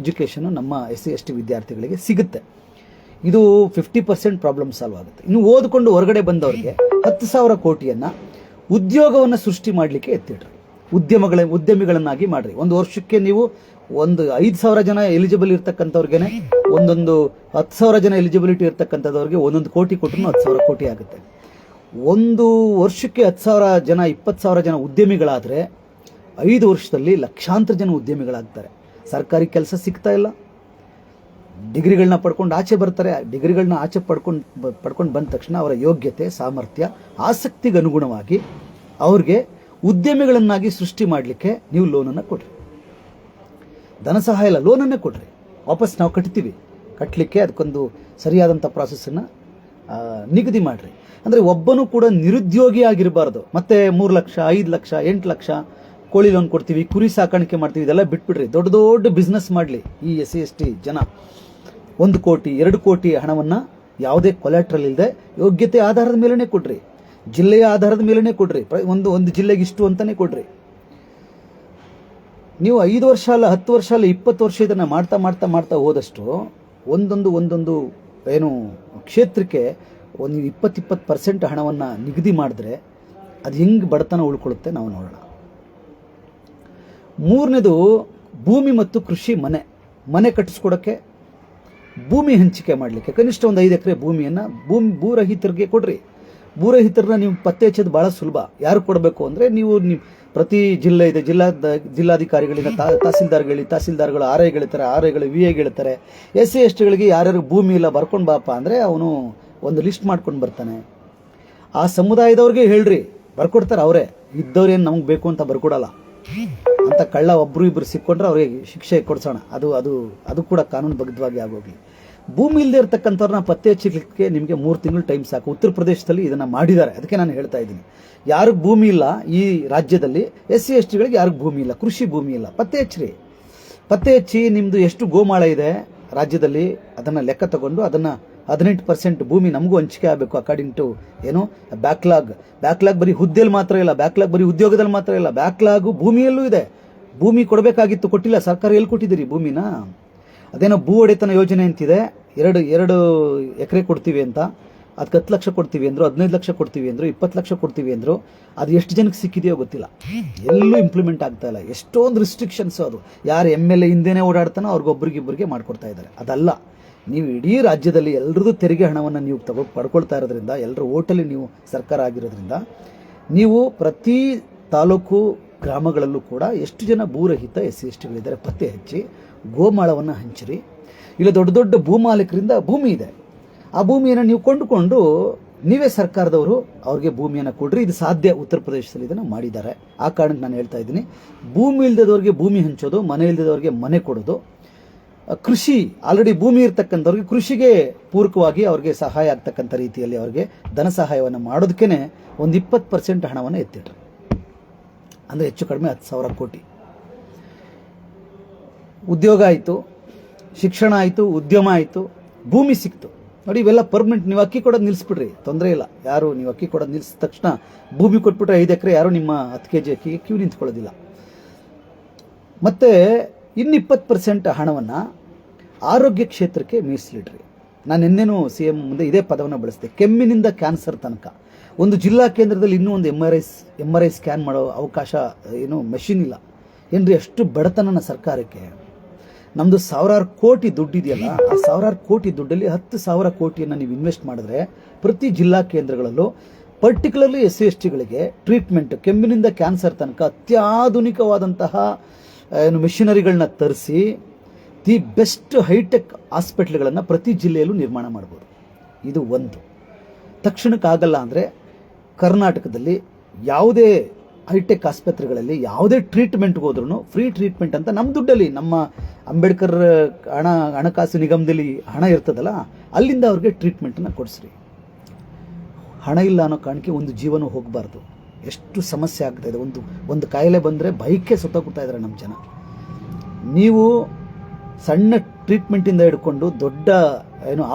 education ನಮ್ಮ SC/ST ವಿದ್ಯಾರ್ಥಿಗಳಿಗೆ ಸಿಗುತ್ತೆ. ಇದು 50% ಪ್ರಾಬ್ಲಮ್ ಸಾಲ್ವ್ ಆಗುತ್ತೆ. ಇನ್ನು ಓದ್ಕೊಂಡು ಹೊರಗಡೆ ಬಂದವರಿಗೆ 10,000 ಕೋಟಿಯನ್ನು ಉದ್ಯೋಗವನ್ನು ಸೃಷ್ಟಿ ಮಾಡಲಿಕ್ಕೆ ಎತ್ತಿಡ್ರಿ. ಉದ್ಯಮಿಗಳನ್ನಾಗಿ ಮಾಡ್ರಿ. ಒಂದು ವರ್ಷಕ್ಕೆ ನೀವು ಒಂದು 5,000 ಜನ ಎಲಿಜಿಬಲ್ ಇರ್ತಕ್ಕಂಥವ್ರಿಗೆ, ಒಂದೊಂದು 10,000 ಜನ ಎಲಿಜಿಬಿಲಿಟಿ ಇರ್ತಕ್ಕಂಥವ್ರಿಗೆ 1 ಕೋಟಿ ಕೊಟ್ಟರು 10,000 ಕೋಟಿ ಆಗುತ್ತೆ. ಒಂದು ವರ್ಷಕ್ಕೆ 10,000 ಜನ, 20,000 ಜನ ಉದ್ಯಮಿಗಳಾದರೆ 5 ವರ್ಷದಲ್ಲಿ ಲಕ್ಷಾಂತರ ಜನ ಉದ್ಯಮಿಗಳಾಗ್ತಾರೆ. ಸರ್ಕಾರಿ ಕೆಲಸ ಸಿಗ್ತಾ ಇಲ್ಲ, ಡಿಗ್ರಿಗಳನ್ನ ಪಡ್ಕೊಂಡು ಆಚೆ ಬರ್ತಾರೆ. ಡಿಗ್ರಿಗಳನ್ನ ಆಚೆ ಪಡ್ಕೊಂಡು ಬಂದ ತಕ್ಷಣ ಅವರ ಯೋಗ್ಯತೆ, ಸಾಮರ್ಥ್ಯ, ಆಸಕ್ತಿಗೆ ಅನುಗುಣವಾಗಿ ಅವ್ರಿಗೆ ಉದ್ಯಮಿಗಳನ್ನಾಗಿ ಸೃಷ್ಟಿ ಮಾಡಲಿಕ್ಕೆ ನೀವು ಲೋನನ್ನು ಕೊಡ್ರಿ. ಧನ ಸಹಾಯ ಇಲ್ಲ, ಲೋನನ್ನೇ ಕೊಡ್ರಿ. ವಾಪಸ್ ನಾವು ಕಟ್ಟಲಿಕ್ಕೆ ಅದಕ್ಕೊಂದು ಸರಿಯಾದಂಥ ಪ್ರಾಸೆಸ್ಸನ್ನು ನಿಗದಿ ಮಾಡಿರಿ. ಅಂದರೆ ಒಬ್ಬನೂ ಕೂಡ ನಿರುದ್ಯೋಗಿ ಆಗಿರಬಾರ್ದು. ಮತ್ತೆ 3 ಲಕ್ಷ, 5 ಲಕ್ಷ, 8 ಲಕ್ಷ ಕೋಳಿ ಲೋನ್ ಕೊಡ್ತೀವಿ, ಕುರಿ ಸಾಕಾಣಿಕೆ ಮಾಡ್ತೀವಿ, ಇದೆಲ್ಲ ಬಿಟ್ಬಿಡ್ರಿ. ದೊಡ್ಡ ಬಿಸ್ನೆಸ್ ಮಾಡಲಿ ಈ SC/ST ಜನ. 1 ಕೋಟಿ 2 ಕೋಟಿ ಹಣವನ್ನು ಯಾವುದೇ ಕೊಲ್ಯಾಟ್ರಲ್ ಇಲ್ಲದೆ ಯೋಗ್ಯತೆ ಆಧಾರದ ಮೇಲೇ ಕೊಡ್ರಿ, ಜಿಲ್ಲೆಯ ಆಧಾರದ ಮೇಲೇ ಕೊಡ್ರಿ. ಒಂದು ಜಿಲ್ಲೆಗೆ ಇಷ್ಟು ಅಂತಾನೆ ಕೊಡ್ರಿ. ನೀವು 5 ವರ್ಷ ಅಲ್ಲ, 10 ವರ್ಷ ಅಲ್ಲ, 20 ವರ್ಷ ಇದನ್ನು ಮಾಡ್ತಾ ಹೋದಷ್ಟು ಒಂದೊಂದು ಏನು ಕ್ಷೇತ್ರಕ್ಕೆ ಒಂದು 20% ಹಣವನ್ನು ನಿಗದಿ ಮಾಡಿದ್ರೆ ಅದು ಹೆಂಗೆ ಬಡತನ ಉಳ್ಕೊಳ್ಳುತ್ತೆ ನಾವು ನೋಡೋಣ. 3ನೇದು ಭೂಮಿ ಮತ್ತು ಕೃಷಿ. ಮನೆ ಕಟ್ಟಿಸ್ಕೊಡೋಕ್ಕೆ, ಭೂಮಿ ಹಂಚಿಕೆ ಮಾಡಲಿಕ್ಕೆ ಕನಿಷ್ಠ ಒಂದು 5 ಎಕರೆ ಭೂಮಿಯನ್ನು ಭೂರಹಿತರಿಗೆ ಕೊಡ್ರಿ. ಭೂರಹಿತರನ್ನ ನೀವು ಪತ್ತೆ ಹಚ್ಚೋದು ಭಾಳ ಸುಲಭ. ಯಾರು ಕೊಡಬೇಕು ಅಂದರೆ ನೀವು ಪ್ರತಿ ಜಿಲ್ಲೆ ಇದೆ, ಜಿಲ್ಲಾಧಿಕಾರಿಗಳಿಂದ ತಹಸೀಲ್ದಾರ್ಗಳು RIಗಳಿರ್ತಾರೆ, RIಗಳು VIಗಳಿರ್ತಾರೆ. SC/STಗಳಿಗೆ ಯಾರ್ಯಾರು ಭೂಮಿ ಇಲ್ಲ ಬರ್ಕೊಂಡು ಬಾಪ ಅಂದರೆ ಅವನು ಒಂದು ಲಿಸ್ಟ್ ಮಾಡ್ಕೊಂಡು ಬರ್ತಾನೆ. ಆ ಸಮುದಾಯದವ್ರಿಗೆ ಹೇಳ್ರಿ, ಬರ್ಕೊಡ್ತಾರೆ ಅವರೇ. ಇದ್ದವ್ರೇನು ನಮ್ಗೆ ಬೇಕು ಅಂತ ಬರ್ಕೊಡಲ್ಲ ಅಂತ ಕಳ್ಳ ಒಬ್ರು ಇಬ್ರು ಸಿಕ್ಕೊಂಡ್ರೆ ಅವ್ರಿಗೆ ಶಿಕ್ಷೆ ಕೊಡ್ಸೋಣ. ಅದು ಕೂಡ ಕಾನೂನುಬದ್ಧವಾಗಿ ಆಗೋಗ್ಲಿ. ಭೂಮಿ ಇಲ್ಲದೆ ಇರ್ತಕ್ಕಂಥವ್ರನ್ನ ಪತ್ತೆ ಹಚ್ಚಲಿಕ್ಕೆ ನಿಮಗೆ 3 ತಿಂಗಳು ಟೈಮ್ ಸಾಕು. ಉತ್ತರ ಪ್ರದೇಶದಲ್ಲಿ ಇದನ್ನು ಮಾಡಿದ್ದಾರೆ. ಅದಕ್ಕೆ ನಾನು ಹೇಳ್ತಾ ಇದ್ದೀನಿ, ಯಾರಿಗೆ ಭೂಮಿ ಇಲ್ಲ ಈ ರಾಜ್ಯದಲ್ಲಿ, SC/STಗಳಿಗೆ ಯಾರಿಗೆ ಭೂಮಿ ಇಲ್ಲ, ಕೃಷಿ ಭೂಮಿ ಇಲ್ಲ, ಪತ್ತೆ ಹಚ್ಚಿ ನಿಮ್ಮದು ಎಷ್ಟು ಗೋಮಾಳ ಇದೆ ರಾಜ್ಯದಲ್ಲಿ ಅದನ್ನು ಲೆಕ್ಕ ತಗೊಂಡು ಅದನ್ನು 18% ಭೂಮಿ ನಮಗೂ ಹಂಚಿಕೆ ಆಗಬೇಕು. ಅಕಾರ್ಡಿಂಗ್ ಟು ಏನು ಬ್ಯಾಕ್ಲಾಗ್ ಬರೀ ಹುದ್ದೆಯಲ್ಲಿ ಮಾತ್ರ ಇಲ್ಲ, ಬ್ಯಾಕ್ಲಾಗ್ ಬರೀ ಉದ್ಯೋಗದಲ್ಲಿ ಮಾತ್ರ ಇಲ್ಲ, ಬ್ಯಾಕ್ಲಾಗು ಭೂಮಿಯಲ್ಲೂ ಇದೆ. ಭೂಮಿ ಕೊಡಬೇಕಾಗಿತ್ತು, ಕೊಟ್ಟಿಲ್ಲ. ಸರ್ಕಾರ ಎಲ್ಲಿ ಕೊಟ್ಟಿದ್ದೀರಿ ಭೂಮಿನ? ಅದೇನೋ ಭೂ ಒಡೆತನ ಯೋಜನೆ ಅಂತಿದೆ, 2 ಎಕರೆ ಕೊಡ್ತೀವಿ ಅಂತ. ಅದಕ್ಕೆ 10 ಲಕ್ಷ ಕೊಡ್ತೀವಿ ಅಂದರು, 15 ಲಕ್ಷ ಕೊಡ್ತೀವಿ ಅಂದರು, 20 ಲಕ್ಷ ಕೊಡ್ತೀವಿ ಅಂದರು. ಅದು ಎಷ್ಟು ಜನಕ್ಕೆ ಸಿಕ್ಕಿದೆಯೋ ಗೊತ್ತಿಲ್ಲ, ಎಲ್ಲೂ ಇಂಪ್ಲಿಮೆಂಟ್ ಆಗ್ತಾ ಇಲ್ಲ. ಎಷ್ಟೊಂದು ರಿಸ್ಟ್ರಿಕ್ಷನ್ಸ್. ಅದು ಯಾರು MLA ಹಿಂದೆನೇ ಓಡಾಡ್ತಾನೋ ಅವ್ರಿಗೊಬ್ಬರಿಗಿಬ್ಬರಿಗೆ ಮಾಡ್ಕೊಡ್ತಾ ಇದ್ದಾರೆ. ಅದಲ್ಲ, ನೀವು ಇಡೀ ರಾಜ್ಯದಲ್ಲಿ ಎಲ್ಲರದ್ದು ತೆರಿಗೆ ಹಣವನ್ನು ನೀವು ಪಡ್ಕೊಳ್ತಾ ಇರೋದ್ರಿಂದ, ಎಲ್ಲರ ಓಟಲ್ಲಿ ನೀವು ಸರ್ಕಾರ ಆಗಿರೋದ್ರಿಂದ, ನೀವು ಪ್ರತಿ ತಾಲೂಕು ಗ್ರಾಮಗಳಲ್ಲೂ ಕೂಡ ಎಷ್ಟು ಜನ ಭೂರಹಿತ SC/STಗಳಿದ್ದಾರೆ ಪತ್ತೆ ಹಚ್ಚಿ ಗೋಮಾಳವನ್ನು ಹಂಚಿರಿ. ಇಲ್ಲ ದೊಡ್ಡ ಭೂಮಾಲೀಕರಿಂದ ಭೂಮಿ ಇದೆ, ಆ ಭೂಮಿಯನ್ನು ನೀವು ಕೊಂಡುಕೊಂಡು ನೀವೇ ಸರ್ಕಾರದವರು ಅವ್ರಿಗೆ ಭೂಮಿಯನ್ನು ಕೊಡ್ರಿ. ಇದು ಸಾಧ್ಯ. ಉತ್ತರ ಪ್ರದೇಶದಲ್ಲಿ ಇದನ್ನು ಮಾಡಿದ್ದಾರೆ. ಆ ಕಾರಣಕ್ಕೆ ನಾನು ಹೇಳ್ತಾ ಇದ್ದೀನಿ, ಭೂಮಿ ಇಲ್ಲದವ್ರಿಗೆ ಭೂಮಿ ಹಂಚೋದು, ಮನೆ ಇಲ್ಲದವ್ರಿಗೆ ಮನೆ ಕೊಡೋದು. ಕೃಷಿ ಆಲ್ರೆಡಿ ಭೂಮಿ ಇರ್ತಕ್ಕಂಥವ್ರಿಗೆ ಕೃಷಿಗೆ ಪೂರಕವಾಗಿ ಅವ್ರಿಗೆ ಸಹಾಯ ಆಗ್ತಕ್ಕಂಥ ರೀತಿಯಲ್ಲಿ ಅವ್ರಿಗೆ ಧನ ಸಹಾಯವನ್ನು ಮಾಡೋದಕ್ಕೆ ಒಂದು 20% ಹಣವನ್ನು ಎತ್ತಿಟ್ರು. ಅಂದರೆ ಹೆಚ್ಚು ಕಡಿಮೆ 10,000 ಕೋಟಿ. ಉದ್ಯೋಗ ಆಯಿತು, ಶಿಕ್ಷಣ ಆಯಿತು, ಉದ್ಯಮ ಆಯಿತು, ಭೂಮಿ ಸಿಕ್ತು. ನೋಡಿ, ಇವೆಲ್ಲ ಪರ್ಮನೆಂಟ್. ನೀವು ಅಕ್ಕಿ ಕೊಡೋದು ನಿಲ್ಲಿಸ್ಬಿಡ್ರಿ, ತೊಂದರೆ ಇಲ್ಲ. ಯಾರು ನೀವು ಅಕ್ಕಿ ಕೊಡೋದು ನಿಲ್ಲಿಸಿದ ತಕ್ಷಣ ಭೂಮಿ ಕೊಟ್ಬಿಟ್ರೆ 5 ಎಕರೆ ಯಾರು ನಿಮ್ಮ 10 kg ಅಕ್ಕಿಗೆ ಕ್ಯೂ ನಿಂತ್ಕೊಳ್ಳೋದಿಲ್ಲ. ಮತ್ತು ಇನ್ನು 20% ಹಣವನ್ನು ಆರೋಗ್ಯ ಕ್ಷೇತ್ರಕ್ಕೆ ಮೀಸಲಿಡ್ರಿ. ನಾನು ನಿನ್ನೆನೂ CM ಮುಂದೆ ಇದೇ ಪದವನ್ನು ಬಳಸಿದೆ. ಕೆಮ್ಮಿನಿಂದ ಕ್ಯಾನ್ಸರ್ ತನಕ ಒಂದು ಜಿಲ್ಲಾ ಕೇಂದ್ರದಲ್ಲಿ ಇನ್ನೂ ಒಂದು MRI ಸ್ಕ್ಯಾನ್ ಮಾಡೋ ಅವಕಾಶ ಮೆಷಿನ್ ಇಲ್ಲ. ಏನ್ರಿ, ಅಷ್ಟು ಬಡತನನ ಸರ್ಕಾರಕ್ಕೆ. ನಮ್ಮದು 1000 ಕೋಟಿ ದುಡ್ಡು ಇದೆಯಲ್ಲ, ಆ 1000 ಕೋಟಿ ದುಡ್ಡಲ್ಲಿ 10,000 ಕೋಟಿಯನ್ನು ನೀವು ಇನ್ವೆಸ್ಟ್ ಮಾಡಿದ್ರೆ ಪ್ರತಿ ಜಿಲ್ಲಾ ಕೇಂದ್ರಗಳಲ್ಲೂ ಪರ್ಟಿಕ್ಯುಲರ್ಲಿ SC/STಗಳಿಗೆ ಟ್ರೀಟ್ಮೆಂಟ್, ಕೆಮ್ಮಿನಿಂದ ಕ್ಯಾನ್ಸರ್ ತನಕ ಅತ್ಯಾಧುನಿಕವಾದಂತಹ ಮೆಷಿನರಿಗಳನ್ನ ತರಿಸಿ ದಿ ಬೆಸ್ಟ್ ಹೈಟೆಕ್ ಹಾಸ್ಪಿಟ್ಲ್ಗಳನ್ನು ಪ್ರತಿ ಜಿಲ್ಲೆಯಲ್ಲೂ ನಿರ್ಮಾಣ ಮಾಡ್ಬೋದು. ಇದು ಒಂದು. ತಕ್ಷಣಕ್ಕಾಗಲ್ಲ ಅಂದರೆ ಕರ್ನಾಟಕದಲ್ಲಿ ಯಾವುದೇ ಹೈಟೆಕ್ ಆಸ್ಪತ್ರೆಗಳಲ್ಲಿ ಯಾವುದೇ ಟ್ರೀಟ್ಮೆಂಟ್ಗೆ ಹೋದ್ರೂ ಫ್ರೀ ಟ್ರೀಟ್ಮೆಂಟ್ ಅಂತ ನಮ್ಮ ದುಡ್ಡಲ್ಲಿ, ನಮ್ಮ ಅಂಬೇಡ್ಕರ್ ಹಣಕಾಸು ನಿಗಮದಲ್ಲಿ ಹಣ ಇರ್ತದಲ್ಲ, ಅಲ್ಲಿಂದ ಅವ್ರಿಗೆ ಟ್ರೀಟ್ಮೆಂಟನ್ನು ಕೊಡಿಸ್ರಿ. ಹಣ ಇಲ್ಲ ಅನ್ನೋ ಕಾರಣಕ್ಕೆ ಒಂದು ಜೀವನ ಹೋಗಬಾರ್ದು. ಎಷ್ಟು ಸಮಸ್ಯೆ ಆಗ್ತಾಯಿದೆ. ಒಂದು ಕಾಯಿಲೆ ಬಂದರೆ ಭಯಕ್ಕೆ ಸತ್ತೋಗ್ತಾ ಇದ್ದಾರೆ ನಮ್ಮ ಜನ. ನೀವು ಸಣ್ಣ ಟ್ರೀಟ್ಮೆಂಟಿಂದ ಹಿಡ್ಕೊಂಡು ದೊಡ್ಡ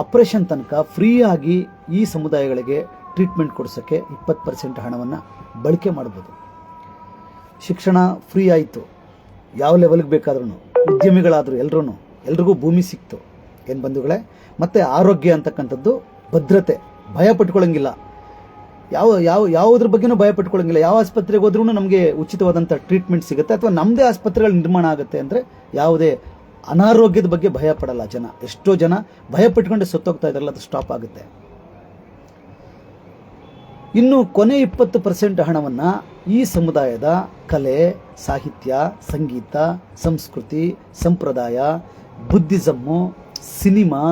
ಆಪರೇಷನ್ ತನಕ ಫ್ರೀಯಾಗಿ ಈ ಸಮುದಾಯಗಳಿಗೆ ಟ್ರೀಟ್ಮೆಂಟ್ ಕೊಡಿಸೋಕ್ಕೆ 20% ಹಣವನ್ನು ಬಳಕೆ ಮಾಡ್ಬೋದು. ಶಿಕ್ಷಣ ಫ್ರೀ ಆಯಿತು, ಯಾವ ಲೆವೆಲ್ಗೆ ಬೇಕಾದ್ರೂ, ಉದ್ಯಮಿಗಳಾದರು ಎಲ್ರಿಗೂ ಭೂಮಿ ಸಿಕ್ತು. ಏನು ಬಂಧುಗಳೇ, ಮತ್ತು ಆರೋಗ್ಯ ಅಂತಕ್ಕಂಥದ್ದು ಭದ್ರತೆ, ಭಯ ಪಟ್ಕೊಳ್ಳೋಂಗಿಲ್ಲ. ಯಾವುದ್ರ ಬಗ್ಗೆನೂ ಭಯ ಪಟ್ಕೊಳ್ಳೋಂಗಿಲ್ಲ. ಯಾವ ಆಸ್ಪತ್ರೆಗೆ ಹೋದ್ರೂ ನಮಗೆ ಉಚಿತವಾದಂಥ ಟ್ರೀಟ್ಮೆಂಟ್ ಸಿಗುತ್ತೆ, ಅಥವಾ ನಮ್ಮದೇ ಆಸ್ಪತ್ರೆಗಳ ನಿರ್ಮಾಣ ಆಗುತ್ತೆ. ಅಂದರೆ ಯಾವುದೇ ಅನಾರೋಗ್ಯದ ಬಗ್ಗೆ ಭಯ ಪಡಲ್ಲ ಜನ. ಎಷ್ಟೋ ಜನ ಭಯ ಪಟ್ಕೊಂಡೆ ಸತ್ತೋಗ್ತಾ ಇದ್ದಾರಲ್ಲ, ಅದು ಸ್ಟಾಪ್ ಆಗುತ್ತೆ. ಇನ್ನು ಕೊನೆ 20% ಹಣವನ್ನು ಈ ಸಮುದಾಯದ ಕಲೆ, ಸಾಹಿತ್ಯ, ಸಂಗೀತ, ಸಂಸ್ಕೃತಿ, ಸಂಪ್ರದಾಯ, ಬುದ್ಧಿಸಮ್ಮು, ಸಿನಿಮಾ,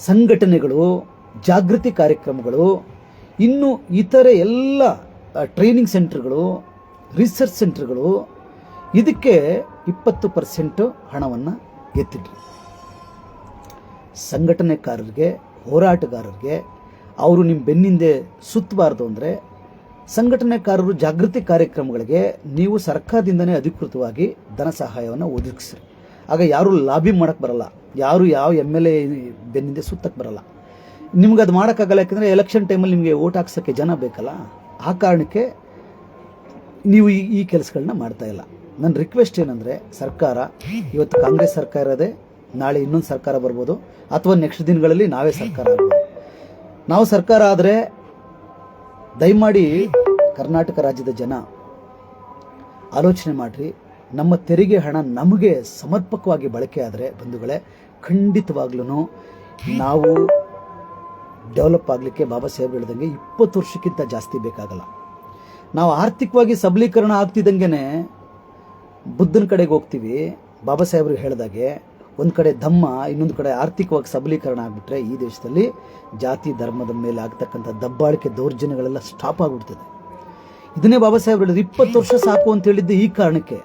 ಸಂಘಟನೆಗಳು, ಜಾಗೃತಿ ಕಾರ್ಯಕ್ರಮಗಳು, ಇನ್ನು ಇತರೆ ಎಲ್ಲ ಟ್ರೈನಿಂಗ್ ಸೆಂಟರ್ಗಳು, ರಿಸರ್ಚ್ ಸೆಂಟರ್ಗಳು, ಇದಕ್ಕೆ 20% ಹಣವನ್ನು ಎತ್ತಿಡ್ರಿ. ಸಂಘಟನೆಕಾರರಿಗೆ, ಹೋರಾಟಗಾರರಿಗೆ ಅವರು ನಿಮ್ಮ ಬೆನ್ನಿಂದೆ ಸುತ್ತಬಾರ್ದು ಅಂದರೆ ಸಂಘಟನೆಕಾರರು ಜಾಗೃತಿ ಕಾರ್ಯಕ್ರಮಗಳಿಗೆ ನೀವು ಸರ್ಕಾರದಿಂದನೇ ಅಧಿಕೃತವಾಗಿ ಧನ ಸಹಾಯವನ್ನು ಒದಗಿಸ್ರಿ. ಆಗ ಯಾರು ಲಾಬಿ ಮಾಡೋಕ್ಕೆ ಬರಲ್ಲ, ಯಾರು ಯಾವ MLA ಬೆನ್ನಿಂದೆ ಸುತ್ತಕ್ಕೆ ಬರಲ್ಲ. ನಿಮ್ಗೆ ಅದು ಮಾಡೋಕ್ಕಾಗಲ್ಲ, ಯಾಕೆಂದರೆ ಎಲೆಕ್ಷನ್ ಟೈಮಲ್ಲಿ ನಿಮಗೆ ಓಟ್ ಹಾಕ್ಸೋಕ್ಕೆ ಜನ ಬೇಕಲ್ಲ. ಆ ಕಾರಣಕ್ಕೆ ನೀವು ಈ ಕೆಲಸಗಳನ್ನ ಮಾಡ್ತಾ ಇಲ್ಲ. ನನ್ನ ರಿಕ್ವೆಸ್ಟ್ ಏನಂದರೆ, ಸರ್ಕಾರ ಇವತ್ತು ಕಾಂಗ್ರೆಸ್ ಸರ್ಕಾರ ಇದೆ, ನಾಳೆ ಇನ್ನೊಂದು ಸರ್ಕಾರ ಬರ್ಬೋದು, ಅಥವಾ ನೆಕ್ಸ್ಟ್ ದಿನಗಳಲ್ಲಿ ನಾವೇ ಸರ್ಕಾರ ಆಗ್ಬೋದು. ನಾವು ಸರ್ಕಾರ ಆದರೆ ದಯಮಾಡಿ ಕರ್ನಾಟಕ ರಾಜ್ಯದ ಜನ ಆಲೋಚನೆ ಮಾಡಿರಿ. ನಮ್ಮ ತೆರಿಗೆ ಹಣ ನಮಗೆ ಸಮರ್ಪಕವಾಗಿ ಬಳಕೆ ಆದರೆ ಬಂಧುಗಳೇ, ಖಂಡಿತವಾಗ್ಲೂ ನಾವು ಡೆವಲಪ್ ಆಗಲಿಕ್ಕೆ ಬಾಬಾ ಸಾಹೇಬ್ ಹೇಳ್ದಂಗೆ 20 ವರ್ಷಕ್ಕಿಂತ ಜಾಸ್ತಿ ಬೇಕಾಗಲ್ಲ. ನಾವು ಆರ್ಥಿಕವಾಗಿ ಸಬಲೀಕರಣ ಆಗ್ತಿದ್ದಂಗೆ ಬುದ್ಧನ ಕಡೆಗೆ ಹೋಗ್ತೀವಿ. ಬಾಬಾ ಸಾಹೇಬ್ರಿಗೆ ಹೇಳಿದಾಗೆ ಒಂದು ಕಡೆ ಧಮ್ಮ, ಇನ್ನೊಂದು ಕಡೆ ಆರ್ಥಿಕವಾಗಿ ಸಬಲೀಕರಣ ಆಗಿಬಿಟ್ರೆ ಈ ದೇಶದಲ್ಲಿ ಜಾತಿ ಧರ್ಮದ ಮೇಲೆ ಆಗ್ತಕ್ಕಂಥ ದಬ್ಬಾಳಿಕೆ, ದೌರ್ಜನ್ಯಗಳೆಲ್ಲ ಸ್ಟಾಪ್ ಆಗಿಬಿಡ್ತದೆ. ಇದನ್ನೇ ಬಾಬಾ ಸಾಹೇಬ್ ಹೇಳಿದ್ರು, 20 ವರ್ಷ ಸಾಕು ಅಂತ ಹೇಳಿದ್ದು ಈ ಕಾರಣಕ್ಕೆ.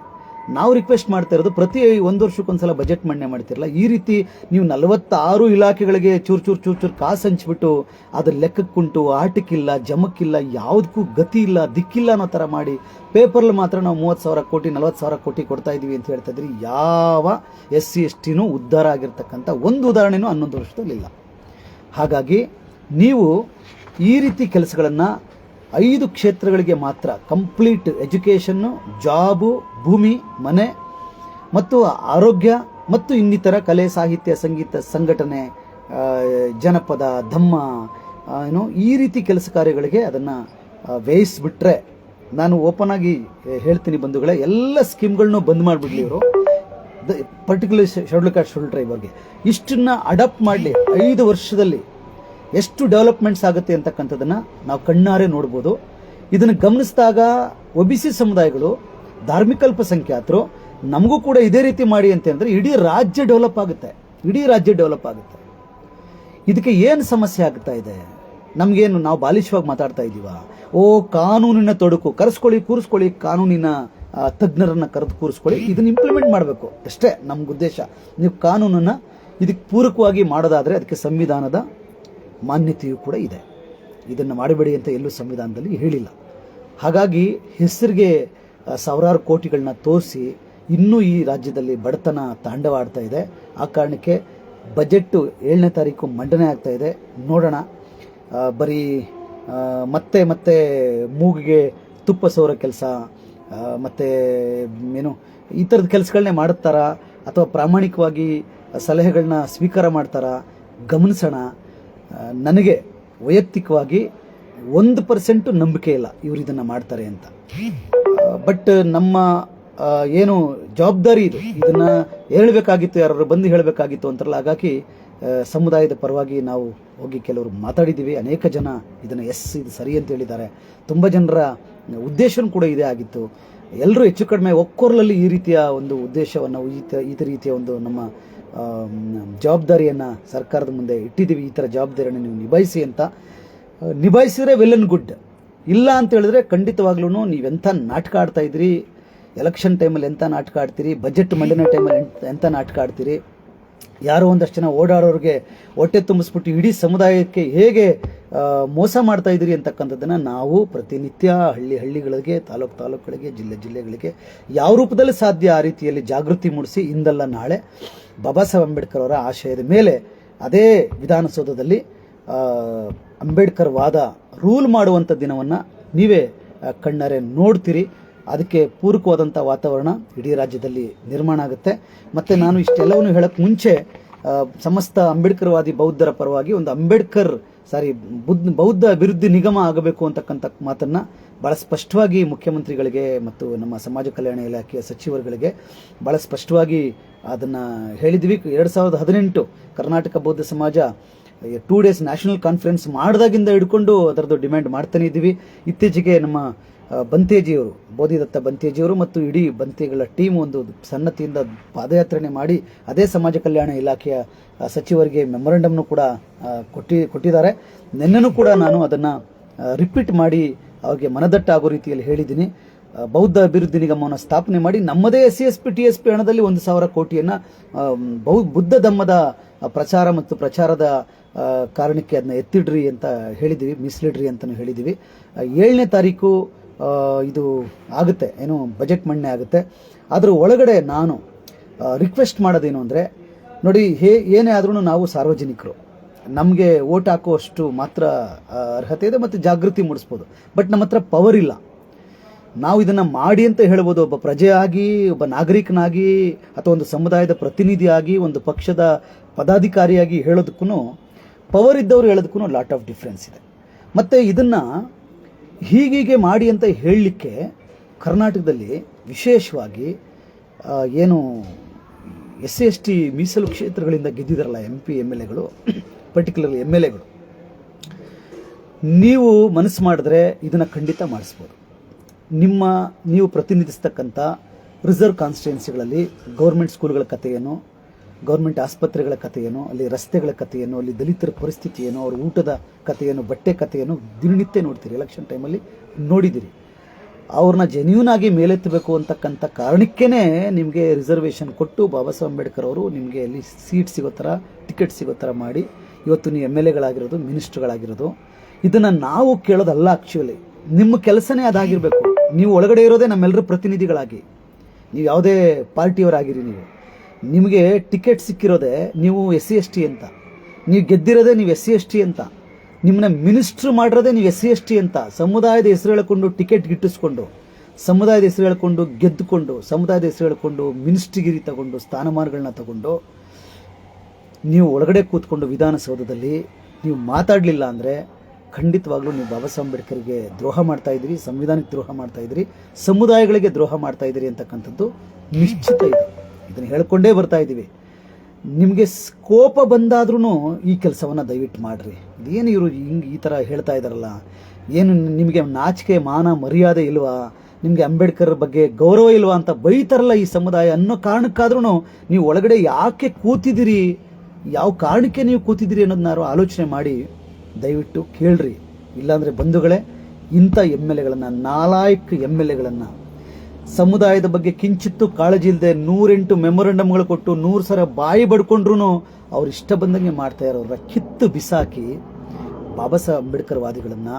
ನಾವು ರಿಕ್ವೆಸ್ಟ್ ಮಾಡ್ತಾ ಇರೋದು, ಪ್ರತಿ 1 ವರ್ಷಕ್ಕೊಂದ್ಸಲ ಬಜೆಟ್ ಮಂಡನೆ ಮಾಡ್ತಿರಲ್ಲ, ಈ ರೀತಿ ನೀವು 46 ಇಲಾಖೆಗಳಿಗೆ ಚೂರು ಕಾಸು ಹಂಚ್ಬಿಟ್ಟು ಅದ್ರ ಲೆಕ್ಕಕ್ಕುಂಟು, ಆಟಕ್ಕಿಲ್ಲ, ಜಮಕ್ಕಿಲ್ಲ, ಯಾವುದಕ್ಕೂ ಗತಿ ಇಲ್ಲ, ದಿಕ್ಕಿಲ್ಲ ಅನ್ನೋ ಥರ ಮಾಡಿ ಪೇಪರ್ಲ್ಲಿ ಮಾತ್ರ ನಾವು 30,000 ಕೋಟಿ 40,000 ಕೋಟಿ ಕೊಡ್ತಾ ಇದೀವಿ ಅಂತ ಹೇಳ್ತಾ ಇದ್ರಿ. ಯಾವ SC STನೂ ಉದ್ಧಾರ ಆಗಿರ್ತಕ್ಕಂಥ ಒಂದು ಉದಾಹರಣೆನೂ 11 ವರ್ಷದಲ್ಲಿಲ್ಲ. ಹಾಗಾಗಿ ನೀವು ಈ ರೀತಿ ಕೆಲಸಗಳನ್ನು 5 ಕ್ಷೇತ್ರಗಳಿಗೆ ಮಾತ್ರ, ಕಂಪ್ಲೀಟ್ ಎಜುಕೇಷನ್ನು, ಜಾಬು, ಭೂಮಿ, ಮನೆ ಮತ್ತು ಆರೋಗ್ಯ ಮತ್ತು ಇನ್ನಿತರ ಕಲೆ, ಸಾಹಿತ್ಯ, ಸಂಗೀತ, ಸಂಘಟನೆ, ಜನಪದ, ಧಮ್ಮ, ಈ ರೀತಿ ಕೆಲಸ ಕಾರ್ಯಗಳಿಗೆ ಅದನ್ನು ವ್ಯಯಿಸ್ಬಿಟ್ರೆ, ನಾನು ಓಪನ್ ಆಗಿ ಹೇಳ್ತೀನಿ ಬಂಧುಗಳೇ, ಎಲ್ಲ ಸ್ಕೀಮ್ಗಳನ್ನೂ ಬಂದ್ ಮಾಡಿಬಿಡ್ಲಿ ಇವರು. ಪರ್ಟಿಕ್ಯುಲರ್ ಶೆಡ್ಯೂಲ್ ಕಾಸ್ಟ್ ಶೆಡ್ಯೂಲ್ ಟ್ರೈಬರ್ಗೆ ಇಷ್ಟನ್ನ ಅಡಾಪ್ಟ್ ಮಾಡಲಿ. 5 ವರ್ಷದಲ್ಲಿ ಎಷ್ಟು ಡೆವಲಪ್ಮೆಂಟ್ಸ್ ಆಗುತ್ತೆ ಅಂತಕ್ಕಂಥದ್ದನ್ನು ನಾವು ಕಣ್ಣಾರೆ ನೋಡ್ಬೋದು. ಇದನ್ನು ಗಮನಿಸಿದಾಗ OBC ಸಮುದಾಯಗಳು, ಧಾರ್ಮಿಕ ಅಲ್ಪಸಂಖ್ಯಾತರು ನಮಗೂ ಕೂಡ ಇದೇ ರೀತಿ ಮಾಡಿ ಅಂತ ಅಂದರೆ ಇಡೀ ರಾಜ್ಯ ಡೆವಲಪ್ ಆಗುತ್ತೆ. ಇದಕ್ಕೆ ಏನು ಸಮಸ್ಯೆ ಆಗ್ತಾ ಇದೆ? ನಮಗೇನು ನಾವು ಬಾಲಿಶವಾಗಿ ಮಾತಾಡ್ತಾ ಇದ್ದೀವ? ಕಾನೂನಿನ ತೊಡಕು, ಕೂರಿಸ್ಕೊಳ್ಳಿ ಕಾನೂನಿನ ತಜ್ಞರನ್ನು ಕರೆದು ಕೂರಿಸ್ಕೊಳ್ಳಿ, ಇದನ್ನು ಇಂಪ್ಲಿಮೆಂಟ್ ಮಾಡಬೇಕು ಅಷ್ಟೇ ನಮ್ಗೆ ಉದ್ದೇಶ. ನೀವು ಕಾನೂನನ್ನು ಇದಕ್ಕೆ ಪೂರಕವಾಗಿ ಮಾಡೋದಾದರೆ ಅದಕ್ಕೆ ಸಂವಿಧಾನದ ಮಾನ್ಯತೆಯೂ ಕೂಡ ಇದೆ. ಇದನ್ನು ಮಾಡಬೇಡಿ ಅಂತ ಎಲ್ಲೂ ಸಂವಿಧಾನದಲ್ಲಿ ಹೇಳಿಲ್ಲ. ಹಾಗಾಗಿ ಹೆಸರಿಗೆ ಸಾವಿರಾರು ಕೋಟಿಗಳನ್ನ ತೋರಿಸಿ ಇನ್ನೂ ಈ ರಾಜ್ಯದಲ್ಲಿ ಬಡತನ ತಾಂಡವಾಡ್ತಾ ಇದೆ. ಆ ಕಾರಣಕ್ಕೆ ಬಜೆಟ್ಟು 7ನೇ ತಾರೀಕು ಮಂಡನೆ ಆಗ್ತಾ ಇದೆ. ನೋಡೋಣ, ಬರೀ ಮತ್ತೆ ಮೂಗಿಗೆ ತುಪ್ಪ ಸೋರೋ ಕೆಲಸ, ಮತ್ತು ಈ ಥರದ ಕೆಲಸಗಳನ್ನೇ ಮಾಡುತ್ತಾರಾ ಅಥವಾ ಪ್ರಾಮಾಣಿಕವಾಗಿ ಸಲಹೆಗಳನ್ನ ಸ್ವೀಕಾರ ಮಾಡ್ತಾರಾ ಗಮನಿಸೋಣ. ನನಗೆ ವೈಯಕ್ತಿಕವಾಗಿ 1% ನಂಬಿಕೆ ಇಲ್ಲ ಇವರು ಇದನ್ನು ಮಾಡ್ತಾರೆ ಅಂತ. ಬಟ್ ನಮ್ಮ ಏನು ಜವಾಬ್ದಾರಿ ಇದು, ಇದನ್ನು ಹೇಳಬೇಕಾಗಿತ್ತು, ಯಾರು ಬಂದು ಹೇಳಬೇಕಾಗಿತ್ತು ಅಂತಾರಲ್ಲ. ಹಾಗಾಗಿ ಸಮುದಾಯದ ಪರವಾಗಿ ನಾವು ಹೋಗಿ ಕೆಲವರು ಮಾತಾಡಿದ್ದೀವಿ. ಅನೇಕ ಜನ ಇದನ್ನು ಇದು ಸರಿ ಅಂತ ಹೇಳಿದ್ದಾರೆ. ತುಂಬ ಜನರ ಉದ್ದೇಶನೂ ಕೂಡ ಇದೇ ಆಗಿತ್ತು. ಎಲ್ಲರೂ ಹೆಚ್ಚು ಕಡಿಮೆ ಒಕ್ಕೊರಲಲ್ಲಿ ಈ ರೀತಿಯ ಒಂದು ಉದ್ದೇಶವನ್ನು ಈ ರೀತಿಯ ಒಂದು ನಮ್ಮ ಜವಾಬ್ದಾರಿಯನ್ನು ಸರ್ಕಾರದ ಮುಂದೆ ಇಟ್ಟಿದ್ದೀವಿ. ಈ ಥರ ಜವಾಬ್ದಾರಿಯನ್ನು ನೀವು ನಿಭಾಯಿಸಿ ಅಂತ. ನಿಭಾಯಿಸಿದ್ರೆ ವೆಲ್ ಆ್ಯಂಡ್ ಗುಡ್. ಇಲ್ಲ ಅಂತ ಹೇಳಿದ್ರೆ ಖಂಡಿತವಾಗ್ಲೂ ನೀವೆಂಥ ನಾಟಕ ಆಡ್ತಾ ಇದ್ದೀರಿ, ಎಲೆಕ್ಷನ್ ಟೈಮಲ್ಲಿ ಎಂಥ ನಾಟಕ ಆಡ್ತೀರಿ, ಬಜೆಟ್ ಮಂಡನೆ ಟೈಮಲ್ಲಿ ಎಂಥ ನಾಟಕ ಆಡ್ತೀರಿ, ಯಾರೋ ಒಂದಷ್ಟು ಜನ ಓಡಾಡೋರಿಗೆ ಹೊಟ್ಟೆ ತುಂಬಿಸ್ಬಿಟ್ಟು ಇಡೀ ಸಮುದಾಯಕ್ಕೆ ಹೇಗೆ ಮೋಸ ಮಾಡ್ತಾ ಇದ್ದೀರಿ ಅಂತಕ್ಕಂಥದ್ದನ್ನು ನಾವು ಪ್ರತಿನಿತ್ಯ ಹಳ್ಳಿಗಳಿಗೆ, ತಾಲೂಕುಗಳಿಗೆ, ಜಿಲ್ಲೆಗಳಿಗೆ ಯಾವ ರೂಪದಲ್ಲಿ ಸಾಧ್ಯ ಆ ರೀತಿಯಲ್ಲಿ ಜಾಗೃತಿ ಮೂಡಿಸಿ ಇಂದಲ್ಲ ನಾಳೆ ಬಾಬಾ ಸಾಹೇಬ್ ಅಂಬೇಡ್ಕರ್ ಅವರ ಆಶಯದ ಮೇಲೆ ಅದೇ ವಿಧಾನಸೌಧದಲ್ಲಿ ಅಂಬೇಡ್ಕರ್ ವಾದ ರೂಲ್ ಮಾಡುವಂಥ ದಿನವನ್ನು ನೀವೇ ಕಣ್ಣಾರೆ ನೋಡ್ತೀರಿ. ಅದಕ್ಕೆ ಪೂರಕವಾದಂಥ ವಾತಾವರಣ ಇಡೀ ರಾಜ್ಯದಲ್ಲಿ ನಿರ್ಮಾಣ ಆಗುತ್ತೆ. ಮತ್ತು ನಾನು ಇಷ್ಟೆಲ್ಲವನ್ನು ಹೇಳೋಕ್ಕೆ ಮುಂಚೆ ಸಮಸ್ತ ಅಂಬೇಡ್ಕರ್ವಾದಿ ಬೌದ್ಧರ ಪರವಾಗಿ ಒಂದು ಬೌದ್ಧ ಅಭಿವೃದ್ಧಿ ನಿಗಮ ಆಗಬೇಕು ಅಂತಕ್ಕಂಥ ಮಾತನ್ನು ಭಾಳ ಸ್ಪಷ್ಟವಾಗಿ ಮುಖ್ಯಮಂತ್ರಿಗಳಿಗೆ ಮತ್ತು ನಮ್ಮ ಸಮಾಜ ಕಲ್ಯಾಣ ಇಲಾಖೆಯ ಸಚಿವರುಗಳಿಗೆ ಭಾಳ ಸ್ಪಷ್ಟವಾಗಿ ಅದನ್ನು ಹೇಳಿದ್ವಿ. 2018 ಕರ್ನಾಟಕ ಬೌದ್ಧ ಸಮಾಜ 2 days ನ್ಯಾಷನಲ್ ಕಾನ್ಫರೆನ್ಸ್ ಮಾಡಿದಾಗಿಂದ ಹಿಡ್ಕೊಂಡು ಅದರದ್ದು ಡಿಮ್ಯಾಂಡ್ ಮಾಡ್ತಾನೆ ಇದ್ದೀವಿ. ಇತ್ತೀಚೆಗೆ ನಮ್ಮ ಬಂತೇಜಿಯವರು, ಬೋಧಿದತ್ತ ಬಂತೇಜಿಯವರು ಮತ್ತು ಇಡೀ ಬಂತೆಗಳ ಟೀಮ್ ಒಂದು ಸನ್ನತಿಯಿಂದ ಪಾದಯಾತ್ರೆನೇ ಮಾಡಿ ಅದೇ ಸಮಾಜ ಕಲ್ಯಾಣ ಇಲಾಖೆಯ ಸಚಿವರಿಗೆ ಮೆಮೊರಂಡಮ್ನು ಕೂಡ ಕೊಟ್ಟಿದ್ದಾರೆ. ನಿನ್ನೆನೂ ಕೂಡ ನಾನು ಅದನ್ನು ರಿಪೀಟ್ ಮಾಡಿ ಅವ್ರಿಗೆ ಮನದಟ್ಟಾಗೋ ರೀತಿಯಲ್ಲಿ ಹೇಳಿದ್ದೀನಿ. ಬೌದ್ಧ ಅಭಿವೃದ್ಧಿ ನಿಗಮವನ್ನು ಸ್ಥಾಪನೆ ಮಾಡಿ ನಮ್ಮದೇ SC/ST TSP ಹಣದಲ್ಲಿ 1,000 ಕೋಟಿಯನ್ನು ಬುದ್ಧ ಧಮ್ಮದ ಪ್ರಚಾರ ಮತ್ತು ಪ್ರಚಾರದ ಕಾರಣಕ್ಕೆ ಅದನ್ನ ಎತ್ತಿಡ್ರಿ ಅಂತ ಹೇಳಿದ್ದೀವಿ, ಮೀಸಲಿಡ್ರಿ ಅಂತಲೂ ಹೇಳಿದ್ದೀವಿ. 7ನೇ ತಾರೀಕು ಇದು ಆಗುತ್ತೆ, ಏನು ಬಜೆಟ್ ಮಂಡನೆ ಆಗುತ್ತೆ. ಅದ್ರ ಒಳಗಡೆ ನಾನು ರಿಕ್ವೆಸ್ಟ್ ಮಾಡೋದೇನು ಅಂದರೆ, ನೋಡಿ, ಏನೇ ಆದ್ರೂ ನಾವು ಸಾರ್ವಜನಿಕರು, ನಮಗೆ ವೋಟ್ ಹಾಕುವಷ್ಟು ಮಾತ್ರ ಅರ್ಹತೆ ಇದೆ ಮತ್ತು ಜಾಗೃತಿ ಮೂಡಿಸ್ಬೋದು. ಬಟ್ ನಮ್ಮ ಹತ್ರ ಪವರ್ ಇಲ್ಲ. ನಾವು ಇದನ್ನು ಮಾಡಿ ಅಂತ ಹೇಳ್ಬೋದು. ಒಬ್ಬ ಪ್ರಜೆಯಾಗಿ, ಒಬ್ಬ ನಾಗರಿಕನಾಗಿ, ಅಥವಾ ಒಂದು ಸಮುದಾಯದ ಪ್ರತಿನಿಧಿಯಾಗಿ, ಒಂದು ಪಕ್ಷದ ಪದಾಧಿಕಾರಿಯಾಗಿ ಹೇಳೋದಕ್ಕೂ, ಪವರ್ ಇದ್ದವರು ಹೇಳೋದಕ್ಕೂ ಲಾಟ್ ಆಫ್ ಡಿಫ್ರೆನ್ಸ್ ಇದೆ. ಮತ್ತು ಇದನ್ನು ಹೀಗೀಗೆ ಮಾಡಿ ಅಂತ ಹೇಳಲಿಕ್ಕೆ ಕರ್ನಾಟಕದಲ್ಲಿ ವಿಶೇಷವಾಗಿ ಏನು SC/ST ಮೀಸಲು ಕ್ಷೇತ್ರಗಳಿಂದ ಗೆದ್ದಿದ್ದಾರಲ್ಲ MP MLAಗಳು, ಪರ್ಟಿಕ್ಯುಲರ್ಲಿ MLAಗಳು, ನೀವು ಮನಸ್ಸು ಮಾಡಿದ್ರೆ ಇದನ್ನು ಖಂಡಿತ ಮಾಡಿಸ್ಬೋದು. ನೀವು ಪ್ರತಿನಿಧಿಸ್ತಕ್ಕಂಥ ರಿಸರ್ವ್ ಕಾನ್ಸ್ಟಿಟ್ಯೂನ್ಸಿಗಳಲ್ಲಿ ಗೌರ್ಮೆಂಟ್ ಸ್ಕೂಲ್ಗಳ ಕಥೆ ಏನು, ಗೌರ್ಮೆಂಟ್ ಆಸ್ಪತ್ರೆಗಳ ಕಥೆ ಏನು, ಅಲ್ಲಿ ರಸ್ತೆಗಳ ಕಥೆ ಏನು, ಅಲ್ಲಿ ದಲಿತರ ಪರಿಸ್ಥಿತಿ ಏನು, ಅವ್ರ ಊಟದ ಕಥೆ ಏನು, ಬಟ್ಟೆ ಕಥೆ ಏನು ದಿನನಿತ್ಯ ನೋಡ್ತೀರಿ. ಎಲೆಕ್ಷನ್ ಟೈಮಲ್ಲಿ ನೋಡಿದ್ದೀರಿ. ಅವ್ರನ್ನ ಜೆನ್ಯೂನ್ ಆಗಿ ಮೇಲೆತ್ತಬೇಕು ಅಂತಕ್ಕಂಥ ಕಾರಣಕ್ಕೇ ನಿಮಗೆ ರಿಸರ್ವೇಷನ್ ಕೊಟ್ಟು ಬಾಬಾ ಸಾಹೇಬ್ ಅಂಬೇಡ್ಕರ್ ಅವರು ನಿಮಗೆ ಅಲ್ಲಿ ಸೀಟ್ ಸಿಗೋ ಥರ, ಟಿಕೆಟ್ ಸಿಗೋ ಥರ ಮಾಡಿ ಇವತ್ತು ನೀವು MLAಗಳಾಗಿರೋದು, ಮಿನಿಸ್ಟ್ರುಗಳಾಗಿರೋದು. ಇದನ್ನು ನಾವು ಕೇಳೋದಲ್ಲ. ಆ್ಯಕ್ಚುಲಿ ನಿಮ್ಮ ಕೆಲಸನೇ ಅದಾಗಿರಬೇಕು. ನೀವು ಒಳಗಡೆ ಇರೋದೇ ನಮ್ಮೆಲ್ಲರ ಪ್ರತಿನಿಧಿಗಳಾಗಿ, ನೀವು ಯಾವುದೇ ಪಾರ್ಟಿಯವರಾಗಿರಿ, ನಿಮಗೆ ಟಿಕೆಟ್ ಸಿಕ್ಕಿರೋದೇ ನೀವು SC/ST ಅಂತ, ನೀವು ಗೆದ್ದಿರೋದೇ ನೀವು SC/ST ಅಂತ, ನಿಮ್ಮನ್ನ ಮಿನಿಸ್ಟ್ರು ಮಾಡಿರೋದೇ ನೀವು SC/ST ಅಂತ. ಸಮುದಾಯದ ಹೆಸರು ಹೇಳ್ಕೊಂಡು ಟಿಕೆಟ್ ಗಿಟ್ಟಿಸ್ಕೊಂಡು, ಸಮುದಾಯದ ಹೆಸರು ಹೇಳ್ಕೊಂಡು ಗೆದ್ದುಕೊಂಡು, ಸಮುದಾಯದ ಹೆಸರು ಹೇಳ್ಕೊಂಡು ಮಿನಿಸ್ಟ್ರಿಗಿರಿ ತಗೊಂಡು, ಸ್ಥಾನಮಾನಗಳನ್ನ ತಗೊಂಡು ನೀವು ಒಳಗಡೆ ಕೂತ್ಕೊಂಡು ವಿಧಾನಸೌಧದಲ್ಲಿ ನೀವು ಮಾತಾಡಲಿಲ್ಲ ಅಂದರೆ ಖಂಡಿತವಾಗ್ಲೂ ನೀವು ಬಾಬಾ ಸಾಹೇಬ್ ಅಂಬೇಡ್ಕರ್ಗೆ ದ್ರೋಹ ಮಾಡ್ತಾ ಇದ್ದೀರಿ, ಸಂವಿಧಾನಕ್ಕೆ ದ್ರೋಹ ಮಾಡ್ತಾ ಇದ್ದೀರಿ, ಸಮುದಾಯಗಳಿಗೆ ದ್ರೋಹ ಮಾಡ್ತಾ ಇದ್ದೀರಿ ಅಂತಕ್ಕಂಥದ್ದು ನಿಶ್ಚಿತ ಇದೆ. ಇದನ್ನು ಹೇಳ್ಕೊಂಡೇ ಬರ್ತಾ ಇದ್ದೀವಿ. ನಿಮಗೆ ಕೋಪ ಬಂದಾದ್ರೂ ಈ ಕೆಲಸವನ್ನು ದಯವಿಟ್ಟು ಮಾಡಿರಿ. ಇದೇನು ಇವರು ಈ ಥರ ಹೇಳ್ತಾ ಇದ್ದಾರಲ್ಲ, ಏನು ನಿಮಗೆ ನಾಚಿಕೆ ಮಾನ ಮರ್ಯಾದೆ ಇಲ್ವಾ, ನಿಮಗೆ ಅಂಬೇಡ್ಕರ್ ಬಗ್ಗೆ ಗೌರವ ಇಲ್ವಾ ಅಂತ ಬೈತಾರಲ್ಲ ಈ ಸಮುದಾಯ ಅನ್ನೋ ಕಾರಣಕ್ಕಾದ್ರೂ ನೀವು ಒಳಗಡೆ ಯಾಕೆ ಕೂತಿದ್ದೀರಿ, ಯಾವ ಕಾರಣಕ್ಕೆ ನೀವು ಕೂತಿದ್ದೀರಿ ಅನ್ನೋದನ್ನಾರು ಆಲೋಚನೆ ಮಾಡಿ ದಯವಿಟ್ಟು ಕೇಳ್ರಿ. ಇಲ್ಲಾಂದರೆ ಬಂಧುಗಳೇ, ಇಂಥ MLAಗಳನ್ನು, ನಾಲಾಯಕ್ MLAಗಳನ್ನು, ಸಮುದಾಯದ ಬಗ್ಗೆ ಕಿಂಚಿತ್ತು ಕಾಳಜಿ ಇಲ್ಲದೆ 108 ಮೆಮೊರಂಡಮ್ಗಳು ಕೊಟ್ಟು 100 ಸಲ ಬಾಯಿ ಬಡ್ಕೊಂಡ್ರು ಅವ್ರು ಇಷ್ಟ ಬಂದಂಗೆ ಮಾಡ್ತಾ ಇರೋರ ಕಿತ್ತು ಬಿಸಾಕಿ ಬಾಬಾ ಸಾಹೇಬ್ ಅಂಬೇಡ್ಕರ್ ವಾದಿಗಳನ್ನು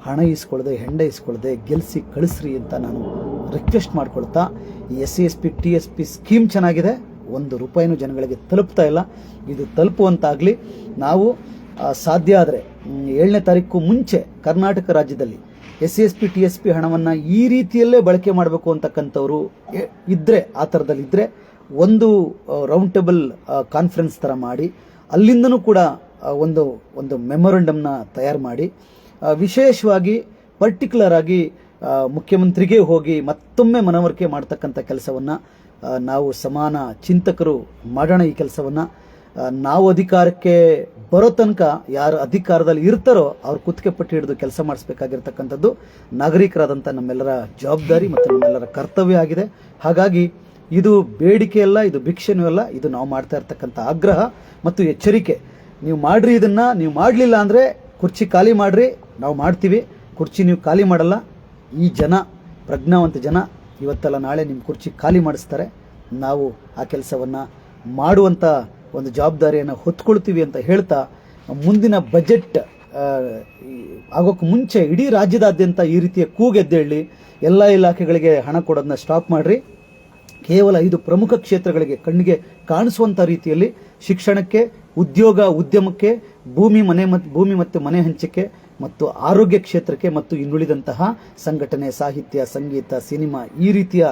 ಹಣ ಇಸ್ಕೊಳ್ಳದೆ, ಹೆಂಡ ಇಸ್ಕೊಳ್ಳದೆ ಗೆಲ್ಲಿಸಿ ಕಳಿಸ್ರಿ ಅಂತ ನಾನು ರಿಕ್ವೆಸ್ಟ್ ಮಾಡ್ಕೊಳ್ತಾ, ಈ SC/ST TSP ಸ್ಕೀಮ್ ಚೆನ್ನಾಗಿದೆ, 1 ರೂಪಾಯಿನೂ ಜನಗಳಿಗೆ ತಲುಪ್ತಾ ಇಲ್ಲ. ಇದು ತಲುಪುವಂತಾಗಲಿ. ನಾವು ಸಾಧ್ಯ ಆದರೆ 7ನೇ ತಾರೀಕು ಮುಂಚೆ ಕರ್ನಾಟಕ ರಾಜ್ಯದಲ್ಲಿ SC/ST TSP ಹಣವನ್ನು ಈ ರೀತಿಯಲ್ಲೇ ಬಳಕೆ ಮಾಡಬೇಕು ಅಂತಕ್ಕಂಥವ್ರು ಇದ್ದರೆ, ಆ ಥರದಲ್ಲಿದ್ದರೆ ಒಂದು ರೌಂಡ್ ಟೇಬಲ್ ಕಾನ್ಫರೆನ್ಸ್ ಥರ ಮಾಡಿ ಅಲ್ಲಿಂದನೂ ಕೂಡ ಒಂದು ಮೆಮೊರಂಡಮ್ನ ತಯಾರು ಮಾಡಿ ವಿಶೇಷವಾಗಿ ಪರ್ಟಿಕ್ಯುಲರ್ ಆಗಿ ಮುಖ್ಯಮಂತ್ರಿಗೆ ಹೋಗಿ ಮತ್ತೊಮ್ಮೆ ಮನವರಿಕೆ ಮಾಡ್ತಕ್ಕಂಥ ಕೆಲಸವನ್ನು ನಾವು ಸಮಾನ ಚಿಂತಕರು ಮಾಡೋಣ. ಈ ಕೆಲಸವನ್ನು ನಾವು ಅಧಿಕಾರಕ್ಕೆ ಬರೋ ತನಕ ಯಾರು ಅಧಿಕಾರದಲ್ಲಿ ಇರ್ತಾರೋ ಅವ್ರು ಕುತ್ತಿಗೆ ಪಟ್ಟಿ ಹಿಡಿದು ಕೆಲಸ ಮಾಡಿಸ್ಬೇಕಾಗಿರ್ತಕ್ಕಂಥದ್ದು ನಾಗರಿಕರಾದಂಥ ನಮ್ಮೆಲ್ಲರ ಜವಾಬ್ದಾರಿ ಮತ್ತು ನಮ್ಮೆಲ್ಲರ ಕರ್ತವ್ಯ ಆಗಿದೆ. ಹಾಗಾಗಿ ಇದು ಬೇಡಿಕೆ ಅಲ್ಲ, ಇದು ಭಿಕ್ಷೆನೂ ಅಲ್ಲ, ಇದು ನಾವು ಮಾಡ್ತಾ ಇರ್ತಕ್ಕಂಥ ಆಗ್ರಹ ಮತ್ತು ಎಚ್ಚರಿಕೆ. ನೀವು ಮಾಡ್ರಿ, ಇದನ್ನು ನೀವು ಮಾಡಲಿಲ್ಲ ಅಂದರೆ ಕುರ್ಚಿ ಖಾಲಿ ಮಾಡಿರಿ, ನಾವು ಮಾಡ್ತೀವಿ. ಕುರ್ಚಿ ನೀವು ಖಾಲಿ ಮಾಡಲ್ಲ. ಈ ಜನ, ಪ್ರಜ್ಞಾವಂತ ಜನ, ಇವತ್ತಲ್ಲ ನಾಳೆ ನಿಮ್ಮ ಕುರ್ಚಿ ಖಾಲಿ ಮಾಡಿಸ್ತಾರೆ. ನಾವು ಆ ಕೆಲಸವನ್ನು ಮಾಡುವಂಥ ಒಂದು ಜವಾಬ್ದಾರಿಯನ್ನು ಹೊತ್ಕೊಳ್ತೀವಿ ಅಂತ ಹೇಳ್ತಾ, ಮುಂದಿನ ಬಜೆಟ್ ಆಗೋಕ್ಕೆ ಮುಂಚೆ ಇಡೀ ರಾಜ್ಯದಾದ್ಯಂತ ಈ ರೀತಿಯ ಕೂಗೆದ್ದೇಳಿ ಎಲ್ಲ ಇಲಾಖೆಗಳಿಗೆ ಹಣ ಕೊಡೋದನ್ನ ಸ್ಟಾಪ್ ಮಾಡಿರಿ. ಕೇವಲ 5 ಪ್ರಮುಖ ಕ್ಷೇತ್ರಗಳಿಗೆ ಕಣ್ಣಿಗೆ ಕಾಣಿಸುವಂಥ ರೀತಿಯಲ್ಲಿ ಶಿಕ್ಷಣಕ್ಕೆ, ಉದ್ಯೋಗ ಉದ್ಯಮಕ್ಕೆ, ಭೂಮಿ ಮತ್ತು ಮನೆ ಹಂಚಿಕೆ ಮತ್ತು ಆರೋಗ್ಯ ಕ್ಷೇತ್ರಕ್ಕೆ ಮತ್ತು ಇನ್ನುಳಿದಂತಹ ಸಂಘಟನೆ, ಸಾಹಿತ್ಯ, ಸಂಗೀತ, ಸಿನಿಮಾ ಈ ರೀತಿಯ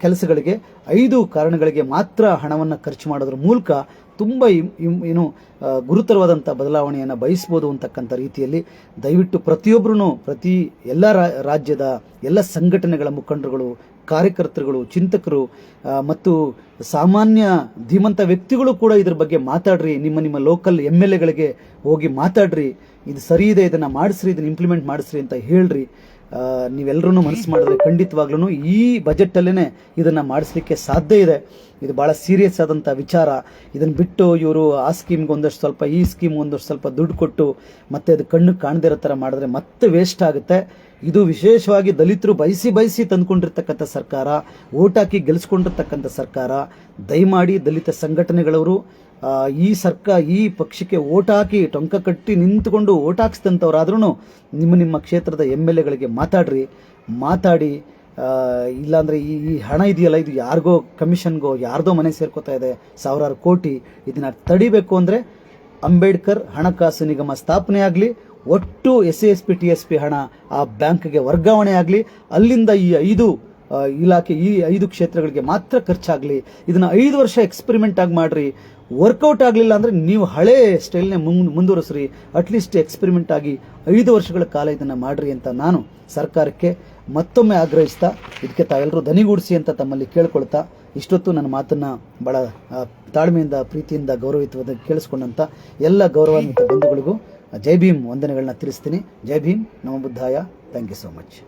ಕೆಲಸಗಳಿಗೆ 5 ಕಾರಣಗಳಿಗೆ ಮಾತ್ರ ಹಣವನ್ನು ಖರ್ಚು ಮಾಡೋದ್ರ ಮೂಲಕ ತುಂಬ ಏನು ಗುರುತರವಾದಂಥ ಬದಲಾವಣೆಯನ್ನು ಬಯಸ್ಬೋದು ಅಂತಕ್ಕಂಥ ರೀತಿಯಲ್ಲಿ ದಯವಿಟ್ಟು ಪ್ರತಿಯೊಬ್ಬರೂ ಎಲ್ಲ ರಾಜ್ಯದ ಎಲ್ಲ ಸಂಘಟನೆಗಳ ಮುಖಂಡರುಗಳು, ಕಾರ್ಯಕರ್ತರುಗಳು, ಚಿಂತಕರು ಮತ್ತು ಸಾಮಾನ್ಯ ಧೀಮಂತ ವ್ಯಕ್ತಿಗಳು ಕೂಡ ಇದ್ರ ಬಗ್ಗೆ ಮಾತಾಡ್ರಿ. ನಿಮ್ಮ ಲೋಕಲ್ MLAಗಳಿಗೆ ಹೋಗಿ ಮಾತಾಡ್ರಿ, ಇದು ಸರಿ ಇದೆ, ಇದನ್ನು ಮಾಡಿಸ್ರಿ, ಇದನ್ನು ಇಂಪ್ಲಿಮೆಂಟ್ ಮಾಡಿಸ್ರಿ ಅಂತ ಹೇಳ್ರಿ. ನೀವೆಲ್ಲರೂ ಮನಸ್ಸು ಮಾಡಿದ್ರೆ ಖಂಡಿತವಾಗ್ಲೂ ಈ ಬಜೆಟಲ್ಲೇ ಇದನ್ನು ಮಾಡಿಸ್ಲಿಕ್ಕೆ ಸಾಧ್ಯ ಇದೆ. ಇದು ಭಾಳ ಸೀರಿಯಸ್ ಆದಂಥ ವಿಚಾರ. ಇದನ್ನು ಬಿಟ್ಟು ಇವರು ಆ ಸ್ಕೀಮ್ಗೆ ಒಂದಷ್ಟು ಸ್ವಲ್ಪ, ಈ ಸ್ಕೀಮ್ ಒಂದಷ್ಟು ಸ್ವಲ್ಪ ದುಡ್ಡು ಕೊಟ್ಟು ಮತ್ತೆ ಅದು ಕಣ್ಣು ಕಾಣದೇ ಇರೋ ಥರ ಮಾಡಿದ್ರೆ ಮತ್ತೆ ವೇಸ್ಟ್ ಆಗುತ್ತೆ. ಇದು ವಿಶೇಷವಾಗಿ ದಲಿತರು ಬಯಸಿ ತಂದುಕೊಂಡಿರ್ತಕ್ಕಂಥ ಸರ್ಕಾರ, ಓಟ್ ಹಾಕಿ ಗೆಲ್ಲಿಸ್ಕೊಂಡಿರ್ತಕ್ಕಂಥ ಸರ್ಕಾರ. ದಯಮಾಡಿ ದಲಿತ ಸಂಘಟನೆಗಳವರು ಈ ಪಕ್ಷಕ್ಕೆ ಓಟ್ ಹಾಕಿ ಟೊಂಕ ಕಟ್ಟಿ ನಿಂತುಕೊಂಡು ಓಟ್ ಹಾಕ್ಸಿದಂಥವ್ರಾದ್ರೂ ನಿಮ್ಮ ಕ್ಷೇತ್ರದ MLAಗಳಿಗೆ ಮಾತಾಡಿ. ಇಲ್ಲಾಂದರೆ ಈ ಹಣ ಇದೆಯಲ್ಲ, ಇದು ಯಾರಿಗೋ ಕಮಿಷನ್ಗೋ ಯಾರ್ದೋ ಮನೆ ಸೇರ್ಕೋತಾ ಇದೆ, ಸಾವಿರಾರು ಕೋಟಿ. ಇದನ್ನ ತಡಿಬೇಕು ಅಂದರೆ ಅಂಬೇಡ್ಕರ್ ಹಣಕಾಸು ನಿಗಮ ಸ್ಥಾಪನೆ ಆಗಲಿ, ಒಟ್ಟು SC/ST TSP ಹಣ ಆ ಬ್ಯಾಂಕ್ಗೆ ವರ್ಗಾವಣೆ ಆಗಲಿ, ಅಲ್ಲಿಂದ ಈ 5 ಇಲಾಖೆ, ಈ 5 ಕ್ಷೇತ್ರಗಳಿಗೆ ಮಾತ್ರ ಖರ್ಚಾಗಲಿ. ಇದನ್ನು 5 ವರ್ಷ ಎಕ್ಸ್ಪೆರಿಮೆಂಟ್ ಆಗಿ ಮಾಡ್ರಿ. ವರ್ಕೌಟ್ ಆಗಲಿಲ್ಲ ಅಂದರೆ ನೀವು ಹಳೇ ಸ್ಟೈಲ್ನೇ ಮುಂದುವರಿಸ್ರಿ. ಅಟ್ಲೀಸ್ಟ್ ಎಕ್ಸ್ಪೆರಿಮೆಂಟ್ ಆಗಿ 5 ವರ್ಷಗಳ ಕಾಲ ಇದನ್ನು ಮಾಡ್ರಿ ಅಂತ ನಾನು ಸರ್ಕಾರಕ್ಕೆ ಮತ್ತೊಮ್ಮೆ ಆಗ್ರಹಿಸ್ತಾ, ಇದಕ್ಕೆ ತಾವೆಲ್ಲರೂ ದನಿಗೂಡಿಸಿ ಅಂತ ತಮ್ಮಲ್ಲಿ ಕೇಳ್ಕೊಳ್ತಾ, ಇಷ್ಟೊತ್ತು ನನ್ನ ಮಾತನ್ನು ಭಾಳ ತಾಳ್ಮೆಯಿಂದ, ಪ್ರೀತಿಯಿಂದ, ಗೌರವಯುತವಾದ ಕೇಳಿಸ್ಕೊಂಡಂಥ ಎಲ್ಲ ಗೌರವಾನ್ವಿತ ಬಂಧುಗಳಿಗೂ ಜೈ ಭೀಮ್ ವಂದನೆಗಳನ್ನ ತಿಳಿಸ್ತೀನಿ. ಜೈ ಭೀಮ್, ನಮ ಬುದ್ಧಾಯ. Thank you so much.